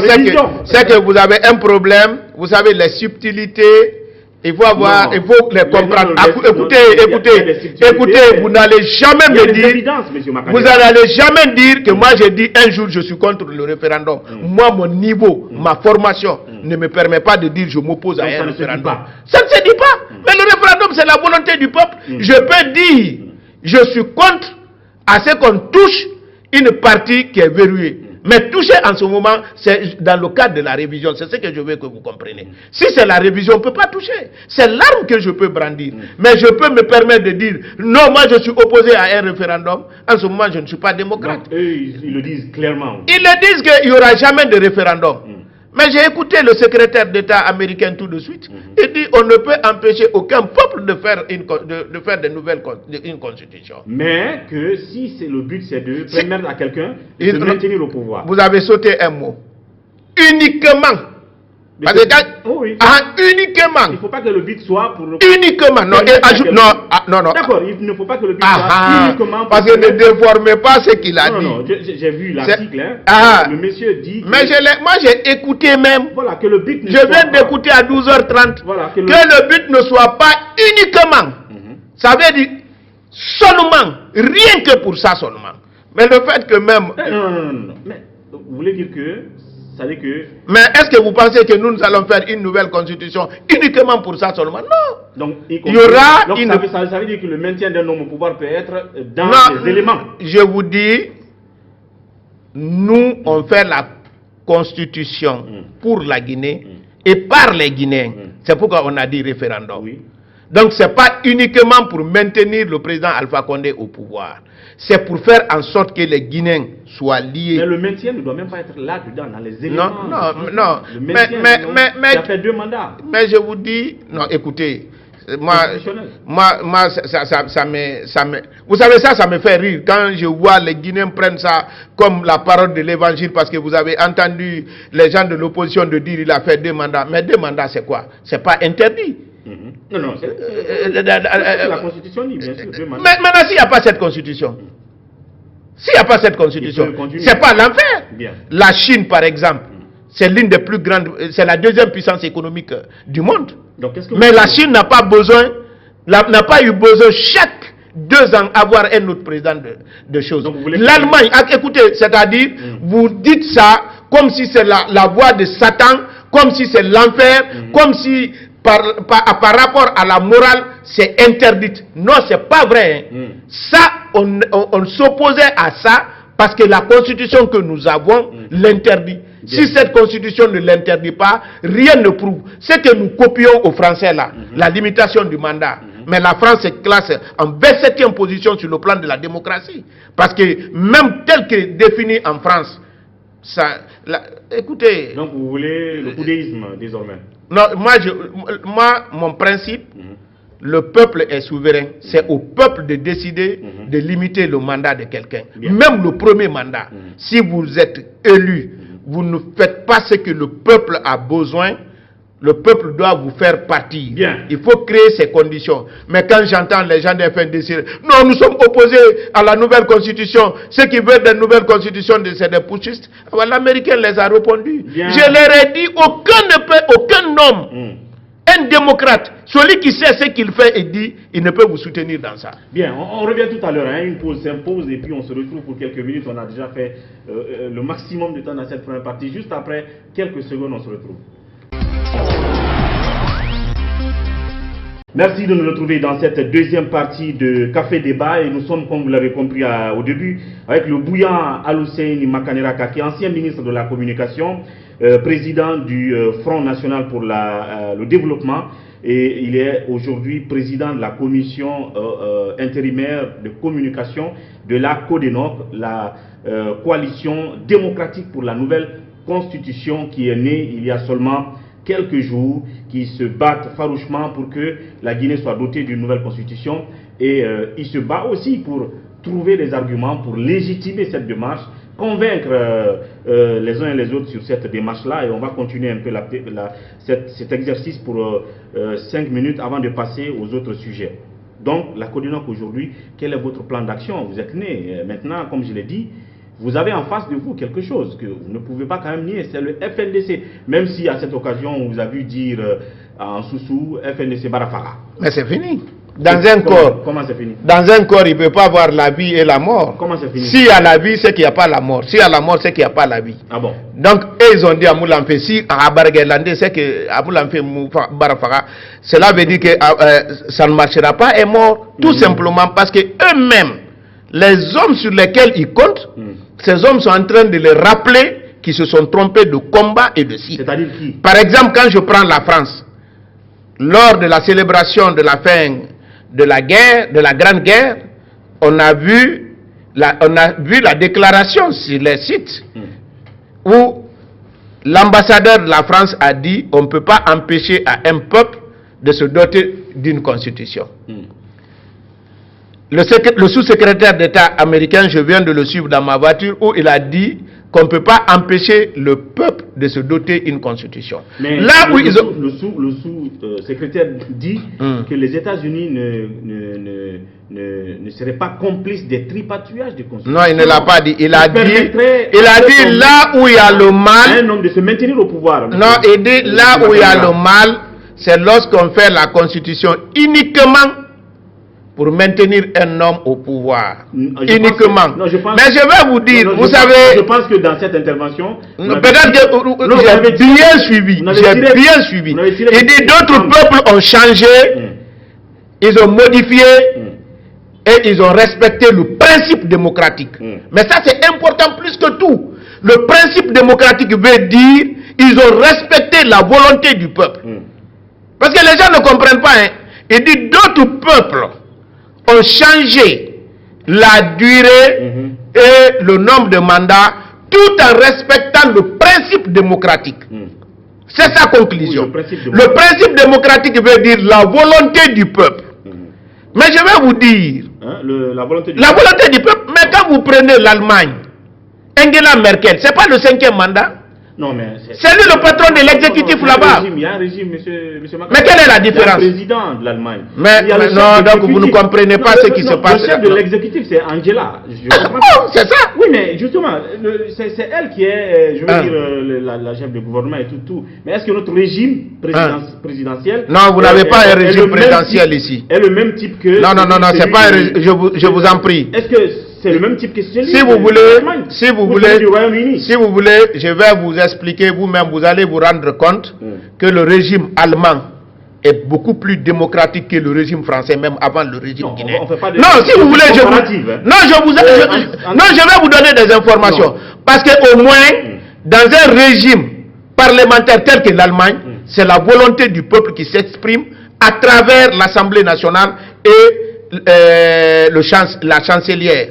c'est que vous avez un problème. Vous savez, les subtilités, il faut avoir... Il faut les comprendre. Écoutez, vous n'allez jamais me dire... Vous n'allez jamais dire que moi j'ai dit un jour je suis contre le référendum. Moi, mon niveau, ma formation ne me permet pas de dire je m'oppose à un référendum. Ça ne se dit pas. Mais le référendum, c'est la volonté du peuple. Je peux dire, je suis contre à ce qu'on touche une partie qui est verrouillée. Mais toucher en ce moment, c'est dans le cadre de la révision. C'est ce que je veux que vous compreniez. Si c'est la révision, on ne peut pas toucher. C'est l'arme que je peux brandir. Mais je peux me permettre de dire, non, moi je suis opposé à un référendum. En ce moment, je ne suis pas démocrate. Donc, eux, ils le disent clairement. Ils le disent qu'il n'y aura jamais de référendum. Mais j'ai écouté le secrétaire d'État américain tout de suite. Il dit on ne peut empêcher aucun peuple de faire une constitution. Mais que si c'est le but, c'est de permettre à quelqu'un de se maintenir au pouvoir. Vous avez sauté un mot. Uniquement. Parce que, uniquement. Il ne faut pas que le but soit pour... Uniquement. Non, non. D'accord, il ne faut pas que le but soit uniquement pour... Parce que ne déformez pas ce qu'il a dit. Non, j'ai vu l'article. Le monsieur dit... Mais moi j'ai écouté même. Voilà, que le but ne je viens d'écouter à 12h30. Voilà, que le but ne soit pas uniquement. Ça veut dire seulement. Rien que pour ça seulement. Mais le fait que même... Non. Mais vous voulez dire que... Mais est-ce que vous pensez que nous allons faire une nouvelle constitution uniquement pour ça seulement? Non. Donc, il y aura ça veut dire que le maintien d'un homme au pouvoir peut être dans les éléments. Je vous dis, nous, on fait la constitution pour la Guinée et par les Guinéens. C'est pourquoi on a dit référendum. Oui. Donc, ce n'est pas uniquement pour maintenir le président Alpha Condé au pouvoir. C'est pour faire en sorte que les Guinéens soient liés. Mais le maintien ne doit même pas être là-dedans, dans les éléments. Non. Mais ça fait 2 mandats. Mais je vous dis, non, écoutez, moi ça me... Vous savez, ça me fait rire quand je vois les Guinéens prennent ça comme la parole de l'évangile parce que vous avez entendu les gens de l'opposition de dire il a fait 2 mandats. Mais 2 mandats, c'est quoi? C'est pas interdit. Non, c'est la Constitution dit, bien sûr. Mais maintenant, s'il n'y a pas cette Constitution, c'est pas l'enfer. La Chine, par exemple, c'est l'une des plus grandes, c'est la 2e puissance économique du monde. Donc, mais la Chine n'a pas eu besoin chaque 2 ans avoir un autre président de choses. L'Allemagne, écoutez, c'est-à-dire, vous dites ça comme si c'est la voie de Satan, comme si c'est l'enfer, comme si par rapport à la morale, c'est interdit. Non, c'est pas vrai. Ça, on s'opposait à ça parce que la constitution que nous avons l'interdit. Si cette constitution ne l'interdit pas, rien ne prouve. C'est que nous copions aux Français là, la limitation du mandat. Mais la France se classe en 27e position sur le plan de la démocratie. Parce que même tel que défini en France, écoutez... Donc vous voulez le coudéisme désormais? Non, moi mon principe, le peuple est souverain. C'est au peuple de décider de limiter le mandat de quelqu'un. Même le premier mandat. Si vous êtes élu, vous ne faites pas ce que le peuple a besoin. Le peuple doit vous faire partir. Il faut créer ces conditions. Mais quand j'entends les gens des FNDC, non, nous sommes opposés à la nouvelle constitution. Ceux qui veulent de nouvelles constitutions, c'est des putschistes. L'Américain les a répondu. Je leur ai dit, aucun homme, un démocrate, celui qui sait ce qu'il fait et dit, il ne peut vous soutenir dans ça. Bien, on revient tout à l'heure. Une pause s'impose et puis on se retrouve pour quelques minutes. On a déjà fait le maximum de temps dans cette première partie. Juste après quelques secondes, on se retrouve. Merci de nous retrouver dans cette deuxième partie de Café Débat et nous sommes, comme vous l'avez compris au début, avec le bouillant Al-Hussein Makanera Kaki, ancien ministre de la Communication, président du Front National pour le Développement et il est aujourd'hui président de la commission intérimaire de communication de la CODENOC, la coalition démocratique pour la nouvelle constitution qui est née il y a seulement quelques jours, qui se battent farouchement pour que la Guinée soit dotée d'une nouvelle constitution et il se bat aussi pour trouver des arguments pour légitimer cette démarche, convaincre les uns et les autres sur cette démarche-là et on va continuer un peu cet exercice pour 5 minutes avant de passer aux autres sujets. Donc la CODENOC aujourd'hui, quel est votre plan d'action? Vous êtes né maintenant, comme je l'ai dit, vous avez en face de vous quelque chose que vous ne pouvez pas quand même nier, c'est le FNDC. Même si à cette occasion, on vous a vu dire en sous-sous, FNDC Barafara. Mais c'est fini. Dans un corps. Comment c'est fini? Dans un corps, il ne peut pas avoir la vie et la mort. Comment c'est fini? S'il y a la vie, c'est qu'il n'y a pas la mort. S'il y a la mort, c'est qu'il n'y a pas la vie. Ah bon? Donc, ils ont dit à Moulamfe, si à Barguelande, c'est que à Moulamfe Barafara, cela veut dire que ça ne marchera pas, est mort. Tout simplement parce que eux-mêmes, les hommes sur lesquels ils comptent, ces hommes sont en train de les rappeler qu'ils se sont trompés de combat et de cible. C'est-à-dire qui? Par exemple, quand je prends la France, lors de la célébration de la fin de la guerre, de la Grande Guerre, on a vu la déclaration sur les sites où l'ambassadeur de la France a dit on ne peut pas empêcher à un peuple de se doter d'une constitution. Le sous-secrétaire d'État américain, je viens de le suivre dans ma voiture, où il a dit qu'on ne peut pas empêcher le peuple de se doter d'une constitution. Mais là où le sous-secrétaire dit que les États-Unis ne seraient pas complices des tripatouillages de constitution. Non, il ne l'a pas dit. Il a dit là où il y a le mal. Un homme de se maintenir au pouvoir. Non, il dit là où il y a le mal, c'est lorsqu'on fait la constitution uniquement pour maintenir un homme au pouvoir. Uniquement. Mais je vais vous dire, vous savez... Je pense que dans cette intervention... Peut-être que j'ai bien suivi. J'ai bien suivi. Il dit d'autres peuples ont changé, ils ont modifié, et ils ont respecté le principe démocratique. Mais ça c'est important plus que tout. Le principe démocratique veut dire ils ont respecté la volonté du peuple. Parce que les gens ne comprennent pas. Il dit d'autres peuples ont changé la durée et le nombre de mandats tout en respectant le principe démocratique. C'est sa conclusion. Le principe démocratique veut dire la volonté du peuple. Mais je vais vous dire, la volonté du peuple, mais quand vous prenez l'Allemagne, Angela Merkel, c'est pas le 5e mandat? Non, mais c'est lui le patron de l'exécutif là-bas. Il y a un régime, monsieur Macron. Mais quelle est la différence? Il y a le président de l'Allemagne. Mais non, donc vous ne comprenez pas ce qui se passe. Le chef de l'exécutif, c'est Angela. C'est ça? Oui, mais justement, c'est elle qui est, je veux dire, la chef de gouvernement et tout. Mais est-ce que notre régime présidentiel... Non, vous n'avez pas un régime présidentiel ici. Est le même type que... Non, c'est pas je vous en prie. Est-ce que c'est le même type que celui si vous voulez, je vais vous expliquer vous-même, vous allez vous rendre compte que le régime allemand est beaucoup plus démocratique que le régime français, même avant le régime guinéen. Non, si vous voulez, je vais vous donner des informations. Parce qu'au moins, dans un régime parlementaire tel que l'Allemagne, c'est la volonté du peuple qui s'exprime à travers l'Assemblée nationale et la chancelière.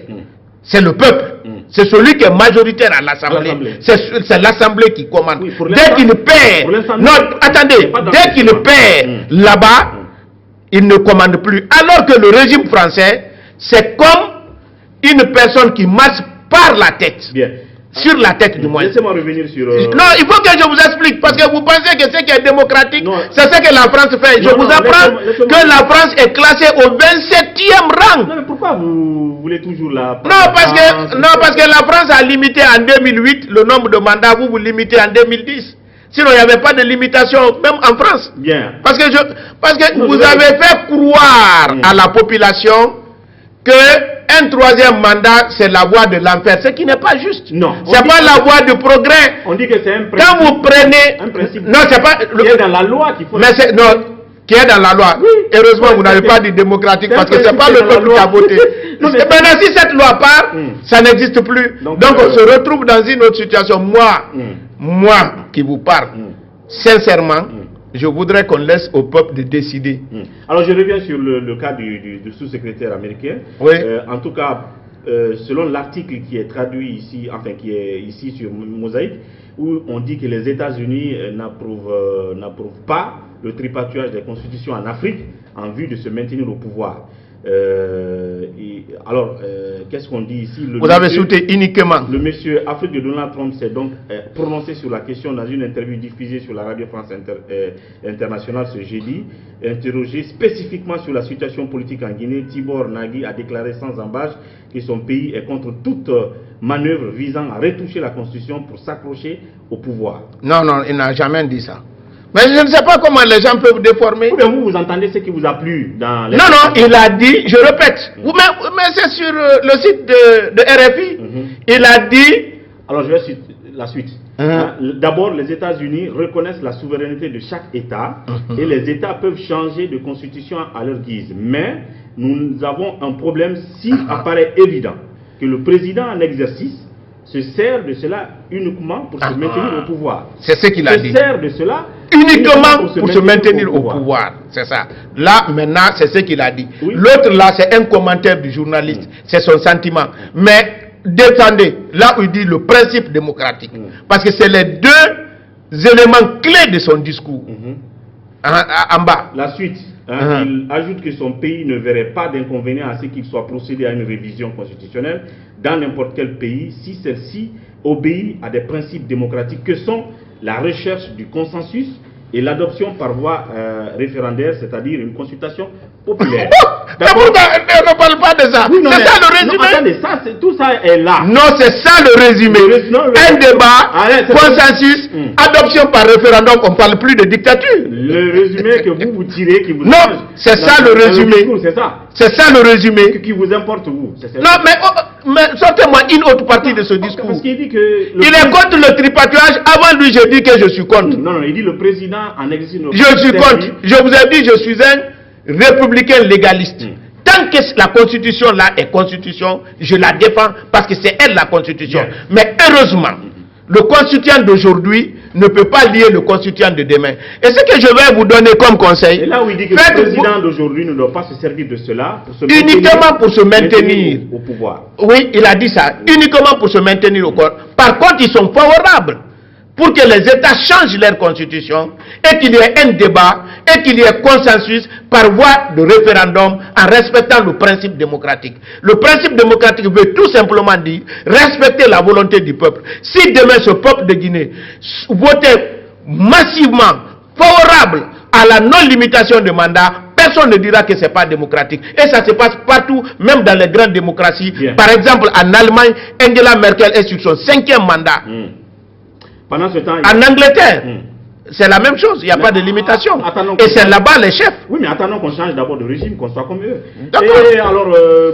C'est le peuple. C'est celui qui est majoritaire à l'Assemblée. C'est l'Assemblée qui commande. Oui, dès qu'il perd, dès qu'il perd là-bas, il ne commande plus. Alors que le régime français, c'est comme une personne qui marche par la tête. Bien. Sur la tête du moins. Laissez-moi revenir sur... Non, il faut que je vous explique, parce que vous pensez que ce qui est démocratique, c'est ce que la France fait. Je vous apprends que la France est classée au 27e rang. Non, mais pourquoi vous voulez toujours la... Non, parce que la France a limité en 2008 le nombre de mandats, vous limitez en 2010. Sinon, il n'y avait pas de limitation, même en France. Bien. Parce que vous avez fait croire à la population que un troisième mandat, c'est la voie de l'enfer, ce qui n'est pas juste. Non. C'est pas la voie de progrès. On dit que c'est un principe. Quand vous prenez... Un principe non, c'est pas... Qui est dans la loi qu'il faut... Mais c'est... Non, qui est dans la loi. Oui. Heureusement, vous n'avez pas dit démocratique, parce que c'est pas le peuple qui a voté. Maintenant, si cette loi part, ça n'existe plus. Donc on se retrouve dans une autre situation. Moi qui vous parle, sincèrement, je voudrais qu'on laisse au peuple de décider. Alors je reviens sur le cas du sous-secrétaire américain. Oui. En tout cas, selon l'article qui est traduit ici, enfin qui est ici sur Mosaïque, où on dit que les États-Unis n'approuvent pas le tripatouillage des constitutions en Afrique en vue de se maintenir au pouvoir. Qu'est-ce qu'on dit ici? Vous avez sauté uniquement. Le monsieur Afrique de Donald Trump s'est donc prononcé sur la question dans une interview diffusée sur la radio France Internationale ce jeudi. Interrogé spécifiquement sur la situation politique en Guinée, Tibor Nagui a déclaré sans embâche que son pays est contre toute manœuvre visant à retoucher la constitution pour s'accrocher au pouvoir. Non, il n'a jamais dit ça. Mais je ne sais pas comment les gens peuvent déformer. Vous entendez ce qui vous a plu dans les... Non, il a dit, je répète, mais c'est sur le site de RFI, il a dit... Alors je vais sur la suite. D'abord, les États-Unis reconnaissent la souveraineté de chaque État et les États peuvent changer de constitution à leur guise. Mais nous avons un problème s'il apparaît évident que le président en exercice se sert de cela uniquement pour se maintenir au pouvoir. C'est ce qu'il a dit. Se sert de cela uniquement pour se maintenir au pouvoir. C'est ça. Là, maintenant, c'est ce qu'il a dit. Oui. L'autre, là, c'est un commentaire du journaliste. C'est son sentiment. Mais défendez, là où il dit le principe démocratique. Parce que c'est les deux éléments clés de son discours. En bas. La suite. Il ajoute que son pays ne verrait pas d'inconvénient à ce qu'il soit procédé à une révision constitutionnelle dans n'importe quel pays si celle-ci obéit à des principes démocratiques que sont la recherche du consensus et l'adoption par voie référendaire, c'est-à-dire une consultation populaire. Mais pourquoi on ne parle pas de ça? Oui, c'est ça le résumé. Non, attendez, tout ça est là. Non, c'est ça le résumé. Un débat, consensus, adoption par référendum, on ne parle plus de dictature. Le résumé que vous tirez, qui vous... Non, c'est ça le résumé. C'est ça. C'est ça le résumé. Qui vous importe, vous. Non, mais sortez-moi une autre partie de ce discours. Parce qu'il dit que... Il est contre le tripatouillage. Avant lui, je dis que je suis contre. Non, il dit le président en exercice... Je suis contre. Je vous ai dit, je suis un républicain légaliste. Tant que la constitution là est constitution, je la défends parce que c'est elle la constitution. Mais heureusement, le constituant d'aujourd'hui ne peut pas lier le constituant de demain. Et ce que je vais vous donner comme conseil... Et là où il dit que le président d'aujourd'hui ne doit pas se servir de cela pour se uniquement pour se maintenir au pouvoir. Oui, il a dit ça. Uniquement pour se maintenir au pouvoir. Par contre, ils sont favorables pour que les États changent leur constitution et qu'il y ait un débat et qu'il y ait consensus par voie de référendum en respectant le principe démocratique. Le principe démocratique veut tout simplement dire respecter la volonté du peuple. Si demain ce peuple de Guinée votait massivement favorable à la non-limitation de mandat, personne ne dira que ce n'est pas démocratique. Et ça se passe partout, même dans les grandes démocraties. Par exemple, en Allemagne, Angela Merkel est sur son 5e mandat. Pendant ce temps, en Angleterre, c'est la même chose, il n'y a pas de limitation. Et c'est là-bas les chefs. Oui, mais attendons qu'on change d'abord de régime, qu'on soit comme eux. Et alors,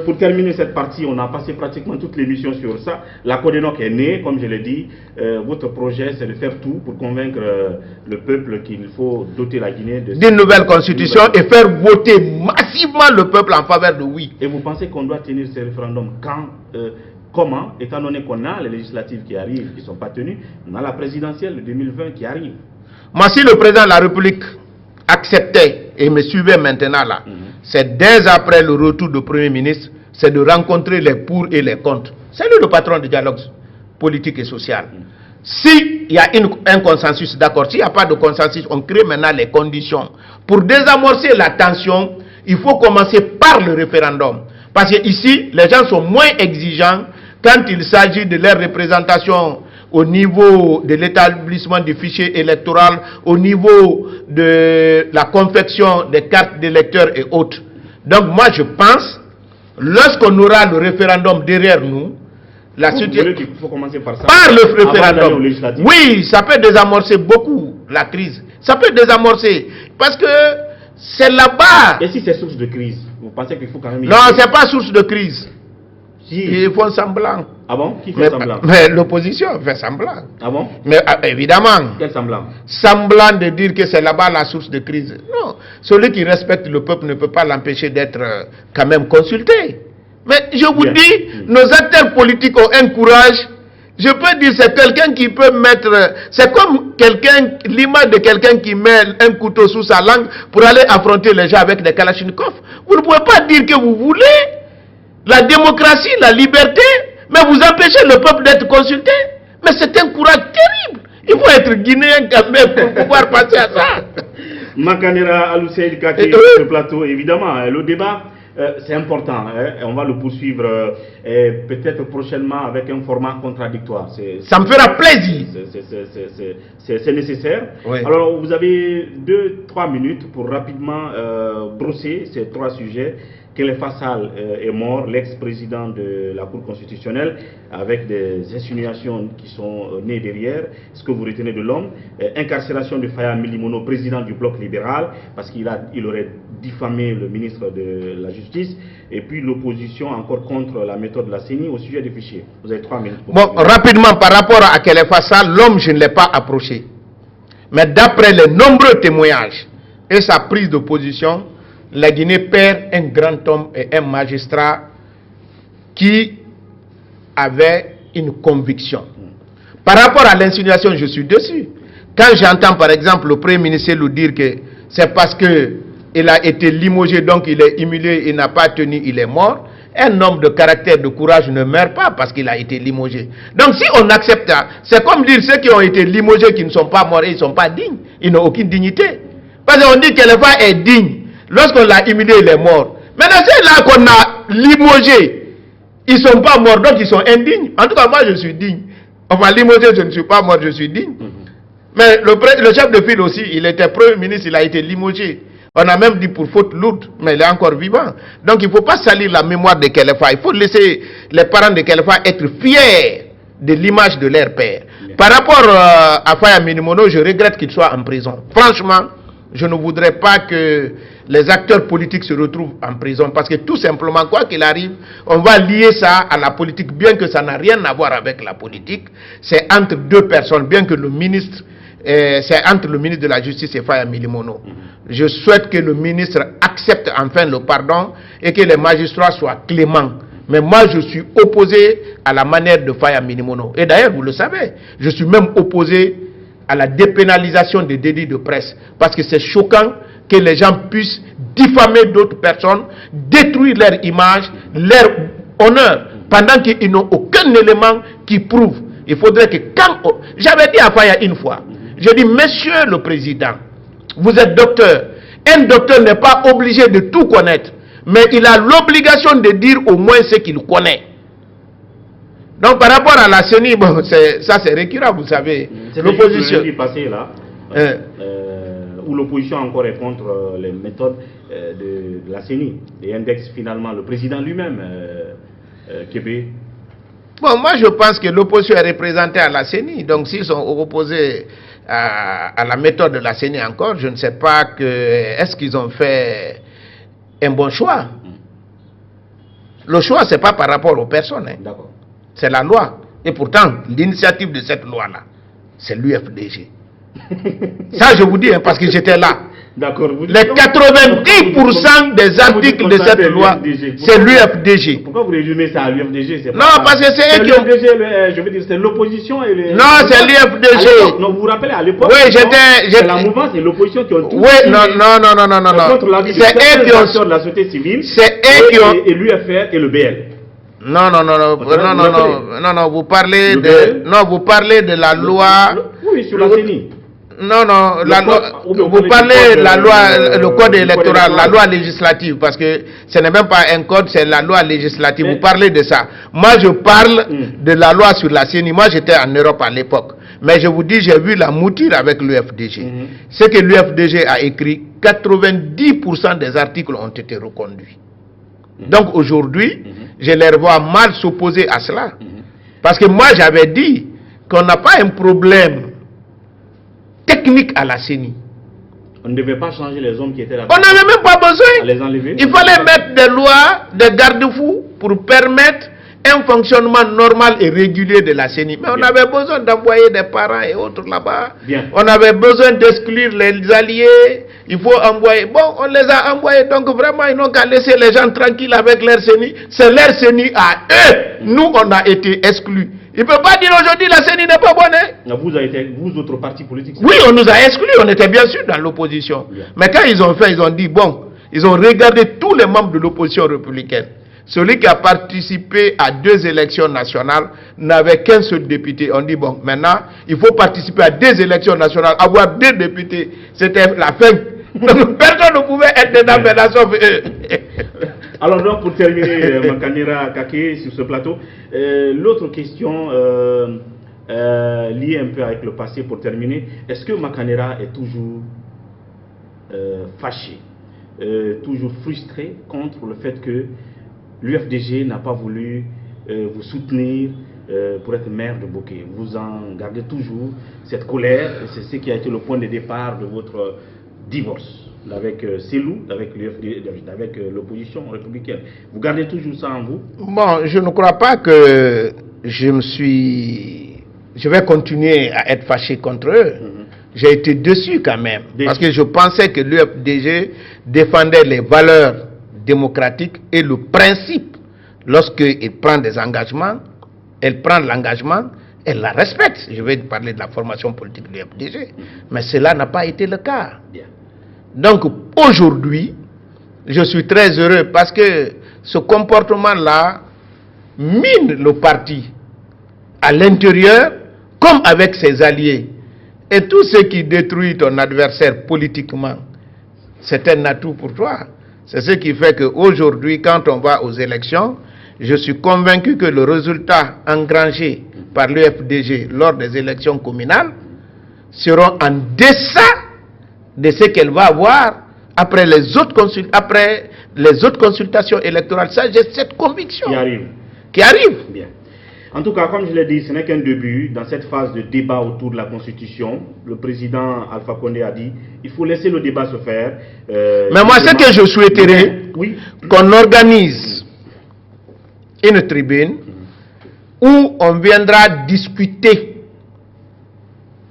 pour terminer cette partie, on a passé pratiquement toute l'émission sur ça. La Codenoc est née, comme je l'ai dit. Votre projet, c'est de faire tout pour convaincre le peuple qu'il faut doter la Guinée d'une nouvelle constitution et faire voter massivement le peuple en faveur de oui. Et vous pensez qu'on doit tenir ce référendum quand comment, étant donné qu'on a les législatives qui arrivent, qui ne sont pas tenues, on a la présidentielle de 2020 qui arrive. Moi, si le président de la République acceptait et me suivait maintenant là, c'est dès après le retour du Premier ministre, c'est de rencontrer les pour et les contre. C'est lui le patron du dialogue politique et social. S'il y a un consensus, d'accord, s'il n'y a pas de consensus, on crée maintenant les conditions. Pour désamorcer la tension, il faut commencer par le référendum. Parce qu'ici, les gens sont moins exigeants quand il s'agit de leur représentation au niveau de l'établissement du fichier électoral, au niveau de la confection des cartes d'électeurs et autres. Donc moi je pense, lorsqu'on aura le référendum derrière nous, la situation... Il faut commencer par ça. Par le référendum. Oui, ça peut désamorcer beaucoup la crise. Ça peut désamorcer. Parce que c'est là-bas. Et si c'est source de crise, vous pensez qu'il faut quand même... Non, ce n'est pas source de crise. Si. Ils font semblant. Ah bon? Qui fait semblant? Mais l'opposition fait semblant. Ah bon? Mais évidemment. Quel semblant? Semblant de dire que c'est là-bas la source de crise. Non. Celui qui respecte le peuple ne peut pas l'empêcher d'être quand même consulté. Mais je vous dis, nos acteurs politiques ont un courage. Je peux dire, c'est quelqu'un qui peut mettre... C'est comme quelqu'un, l'image de quelqu'un qui met un couteau sous sa langue pour aller affronter les gens avec des kalachnikovs. Vous ne pouvez pas dire que vous voulez la démocratie, la liberté, mais vous empêchez le peuple d'être consulté. Mais c'est un courage terrible. Il faut être guinéen quand même pour pouvoir passer à ça. Makanera Aloussé Kaki, ce plateau, évidemment, le débat... c'est important, on va le poursuivre peut-être prochainement avec un format contradictoire. Ça me fera plaisir. C'est nécessaire. Oui. Alors vous avez 2-3 minutes pour rapidement brosser ces 3 sujets. Khalifa Sall est mort, l'ex-président de la Cour constitutionnelle, avec des insinuations qui sont nées derrière. Ce que vous retenez de l'homme, incarcération de Faya Milimono, président du bloc libéral, parce qu'il aurait diffamé le ministre de la Justice, et puis l'opposition encore contre la méthode de la CENI au sujet des fichiers. Vous avez 3 minutes. Bon, rapidement, par rapport à Khalifa Sall, l'homme, je ne l'ai pas approché. Mais d'après les nombreux témoignages et sa prise de position, la Guinée perd un grand homme et un magistrat qui avait une conviction. Par rapport à l'insinuation, je suis dessus. Quand j'entends par exemple le Premier ministre nous dire que c'est parce qu'il a été limogé, donc il est humilié, il n'a pas tenu, il est mort. Un homme de caractère, de courage ne meurt pas parce qu'il a été limogé. Donc si on accepte ça, c'est comme dire ceux qui ont été limogés, qui ne sont pas morts, ils ne sont pas dignes. Ils n'ont aucune dignité. Parce qu'on dit que l'État est digne. Lorsqu'on l'a humilié, il est mort. Maintenant, ceux-là qu'on a limogés, ils ne sont pas morts, donc ils sont indignes. En tout cas, moi, je suis digne. On m'a limogé, je ne suis pas mort, je suis digne. Mais le chef de file aussi, il était Premier ministre, il a été limogé. On a même dit pour faute lourde, mais il est encore vivant. Donc il ne faut pas salir la mémoire de Kelefa. Il faut laisser les parents de Kelefa être fiers de l'image de leur père. Par rapport à Faya Minimono, je regrette qu'il soit en prison. Franchement, je ne voudrais pas que les acteurs politiques se retrouvent en prison, parce que tout simplement, quoi qu'il arrive, on va lier ça à la politique, bien que ça n'a rien à voir avec la politique. C'est entre deux personnes, bien que le ministre, c'est entre le ministre de la Justice et Faya Minimono. Je souhaite que le ministre accepte enfin le pardon et que les magistrats soient cléments. Mais moi, je suis opposé à la manière de Faya Minimono. Et d'ailleurs, vous le savez, je suis même opposé à la dépénalisation des délits de presse. Parce que c'est choquant que les gens puissent diffamer d'autres personnes, détruire leur image, leur honneur, pendant qu'ils n'ont aucun élément qui prouve. Il faudrait que quand... J'avais dit à Faya une fois, j'ai dit, monsieur le président, vous êtes docteur. Un docteur n'est pas obligé de tout connaître, mais il a l'obligation de dire au moins ce qu'il connaît. Donc par rapport à la CENI, bon, ça c'est récurrent, vous savez. L'opposition passé là, où l'opposition encore est contre les méthodes de la CENI. Et indexe finalement le président lui-même, Kébé. Bon, moi je pense que l'opposition est représentée à la CENI. Donc s'ils sont opposés à la méthode de la CENI encore, je ne sais pas est-ce qu'ils ont fait un bon choix. Le choix, ce n'est pas par rapport aux personnes. Hein. C'est la loi. Et pourtant, l'initiative de cette loi-là, c'est l'UFDG. Ça, je vous dis, hein, parce que j'étais là. Les 90% des articles de cette loi, c'est l'UFDG. Pourquoi vous résumez ça à l'UFDG? Non, parce que c'est eux qui ont... Je veux dire, c'est l'opposition et les... Non, c'est l'UFDG. Non, vous vous rappelez, à l'époque, oui, c'est la mouvance et l'opposition qui ont tout... Oui, non. C'est eux qui ont... de la société civile, c'est eux qui ont... Et l'UFR et le BL. Non, vous parlez de... Non, vous parlez de la loi... Oui, sur la CENI. Non, vous parlez de la loi, le code électoral, la loi législative, parce que ce n'est même pas un code, c'est la loi législative. Vous parlez de ça. Moi, je parle de la loi sur la CENI. Moi, j'étais en Europe à l'époque. Mais je vous dis, j'ai vu la mouture avec l'UFDG. Ce que l'UFDG a écrit, 90% des articles ont été reconduits. Donc aujourd'hui, je les vois mal s'opposer à cela. Parce que moi, j'avais dit qu'on n'a pas un problème technique à la CENI. On ne devait pas changer les hommes qui étaient là. On n'avait même pas besoin. Les enlever. Il fallait mettre des lois, des garde-fous pour permettre un fonctionnement normal et régulier de la CENI. Mais on avait besoin d'envoyer des parents et autres là-bas. On avait besoin d'exclure les alliés. Il faut envoyer. Bon, on les a envoyés. Donc vraiment, ils n'ont qu'à laisser les gens tranquilles avec leur CENI. C'est leur CENI à eux. Nous, on a été exclus. Il ne peut pas dire aujourd'hui la CENI n'est pas bonne. Hein? Vous autres partis politiques. Oui, on nous a exclus. On était bien sûr dans l'opposition. Mais quand ils ont fait, ils ont dit, bon, ils ont regardé tous les membres de l'opposition républicaine. Celui qui a participé à 2 élections nationales n'avait qu'un seul député. On dit, bon, maintenant, il faut participer à 2 élections nationales, avoir 2 députés. C'était la fin. Donc, personne ne pouvait être dedans, mais sauf eux. Alors, donc, pour terminer, Makanera Kake, sur ce plateau, l'autre question liée un peu avec le passé, pour terminer, est-ce que Makanera est toujours fâché, toujours frustré contre le fait que l'UFDG n'a pas voulu vous soutenir pour être maire de Bokeh? Vous en gardez toujours cette colère, et c'est ce qui a été le point de départ de votre divorce avec Selou, avec l'opposition républicaine. Vous gardez toujours ça en vous? Bon, je ne crois pas que je vais continuer à être fâché contre eux. j'ai été déçu quand même. Déçu. Parce que je pensais que l'UFDG défendait les valeurs démocratiques et le principe. Lorsqu'il prend des engagements, elle prend l'engagement, elle la respecte. Je vais parler de la formation politique de l'UFDG. Mais cela n'a pas été le cas. Bien. Donc aujourd'hui, je suis très heureux parce que ce comportement-là mine le parti à l'intérieur comme avec ses alliés. Et tout ce qui détruit ton adversaire politiquement, c'est un atout pour toi. C'est ce qui fait qu'aujourd'hui, quand on va aux élections, je suis convaincu que le résultat engrangé par l'UFDG lors des élections communales seront en deçà de ce qu'elle va avoir après les autres consultations électorales. Ça, j'ai cette conviction. Qui arrive. Bien. En tout cas, comme je l'ai dit, ce n'est qu'un début. Dans cette phase de débat autour de la Constitution, le président Alpha Condé a dit il faut laisser le débat se faire. Mais moi, ce que je souhaiterais, oui, qu'on organise une tribune où on viendra discuter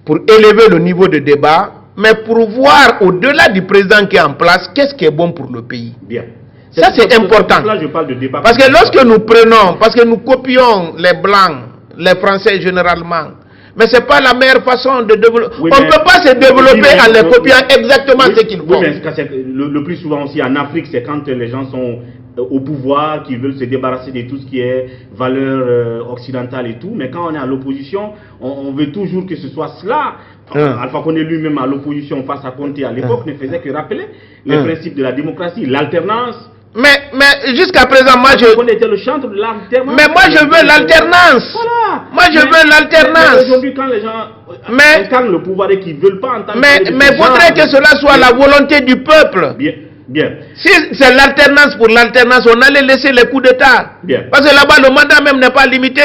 pour élever le niveau de débat, mais pour voir au-delà du président qui est en place, qu'est-ce qui est bon pour le pays. Bien. Ça, c'est important. Là, je parle de débat. Parce que lorsque nous prenons, parce que nous copions les Blancs, les Français généralement, mais ce n'est pas la meilleure façon de développer. Oui, on ne peut pas se développer en les copiant exactement ce qu'ils font. Oui, mais le plus souvent aussi en Afrique, c'est quand les gens sont au pouvoir, qui veulent se débarrasser de tout ce qui est valeur occidentale et tout. Mais quand on est à l'opposition, on veut toujours que ce soit cela. Alpha Condé lui-même à l'opposition face à Conté à l'époque ne faisait que rappeler les principes de la démocratie, l'alternance. Mais jusqu'à présent, moi était le chantre de l'alternance. Mais moi je veux l'alternance. Voilà. Moi je veux l'alternance. Aujourd'hui, quand les gens incarnent le pouvoir et qu'ils ne veulent pas entendre. Mais il faudrait que cela soit la volonté du peuple. Bien. Bien. Si c'est l'alternance pour l'alternance, on allait laisser les coups d'État. Parce que là-bas, le mandat même n'est pas limité.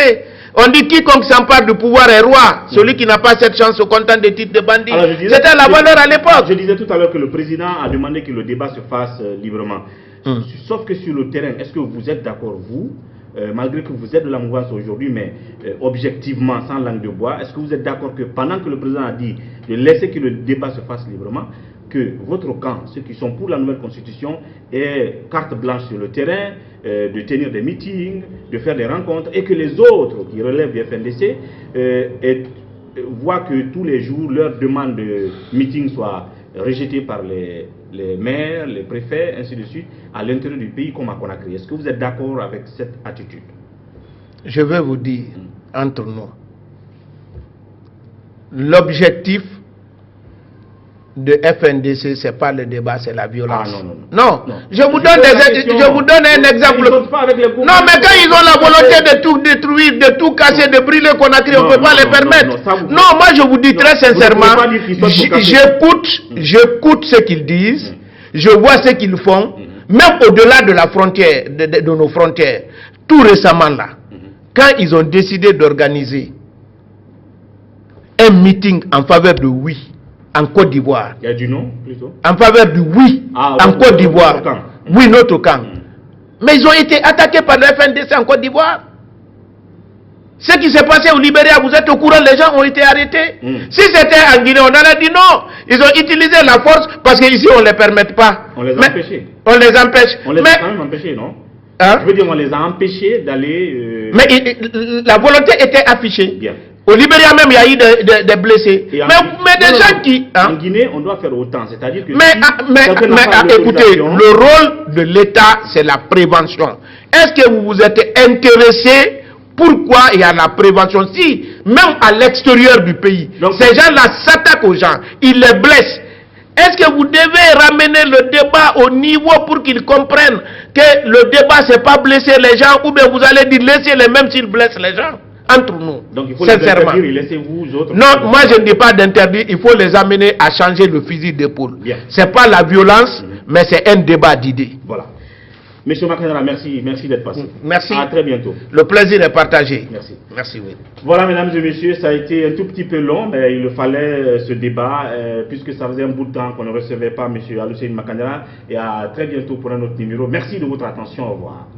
On dit quiconque s'empare du pouvoir est roi. Celui qui n'a pas cette chance se contente des titres de bandit. C'était la valeur à l'époque. Je disais tout à l'heure que le président a demandé que le débat se fasse librement. Sauf que sur le terrain, est-ce que vous êtes d'accord, vous, malgré que vous êtes de la mouvance aujourd'hui, mais objectivement, sans langue de bois, est-ce que vous êtes d'accord que pendant que le président a dit de laisser que le débat se fasse librement, que votre camp, ceux qui sont pour la nouvelle constitution, ait carte blanche sur le terrain, de tenir des meetings, de faire des rencontres, et que les autres qui relèvent du FNDC voient que tous les jours leur demande de meeting soit rejetée par les maires, les préfets, ainsi de suite, à l'intérieur du pays comme à Conakry. Est-ce que vous êtes d'accord avec cette attitude? Je vais vous dire, entre nous, l'objectif de FNDC, ce n'est pas le débat, c'est la violence. Non. Je vous donne un exemple. Non, mais quand ils ont la volonté de tout détruire, de tout casser, de brûler Conakry, on ne peut pas les permettre. Non, moi je vous dis très sincèrement, j'écoute ce qu'ils disent, je vois ce qu'ils font, même au-delà de la frontière, de nos frontières. Tout récemment là, quand ils ont décidé d'organiser un meeting en faveur de oui, en Côte d'Ivoire. Il y a du non, plutôt. En faveur du oui, en Côte d'Ivoire. Oui, notre camp. Mais ils ont été attaqués par le FNDC en Côte d'Ivoire. Ce qui s'est passé au Libéria, vous êtes au courant, les gens ont été arrêtés. Si c'était en Guinée, on aurait dit non. Ils ont utilisé la force parce qu'ici, on ne les permet pas. On les a empêchés. On les empêche. On les a quand même empêchés, non? Je veux dire, on les a empêchés d'aller... Mais la volonté était affichée. Bien. Au Libéria même, il y a eu des blessés. Mais des gens qui... En Guinée, on doit faire autant. C'est-à-dire que... Écoutez, le rôle de l'État, c'est la prévention. Est-ce que vous vous êtes intéressé pourquoi il y a la prévention? Si, même à l'extérieur du pays, ces gens-là s'attaquent aux gens, ils les blessent. Est-ce que vous devez ramener le débat au niveau pour qu'ils comprennent que le débat, c'est pas blesser les gens, ou bien vous allez dire laissez-les même s'ils blessent les gens? Entre nous, donc il faut sincèrement. Les interdire, laissez-vous autres. Non, moi je ne dis pas d'interdire, il faut les amener à changer le fusil d'épaule. Ce n'est pas la violence, mais c'est un débat d'idées. Voilà. Monsieur Makanara, merci d'être passé. Merci. À très bientôt. Le plaisir est partagé. Merci. Merci, oui. Voilà, mesdames et messieurs, ça a été un tout petit peu long, mais il fallait ce débat, puisque ça faisait un bout de temps qu'on ne recevait pas monsieur Alusseïn Makanara. Et à très bientôt pour un autre numéro. Merci de votre attention. Au revoir.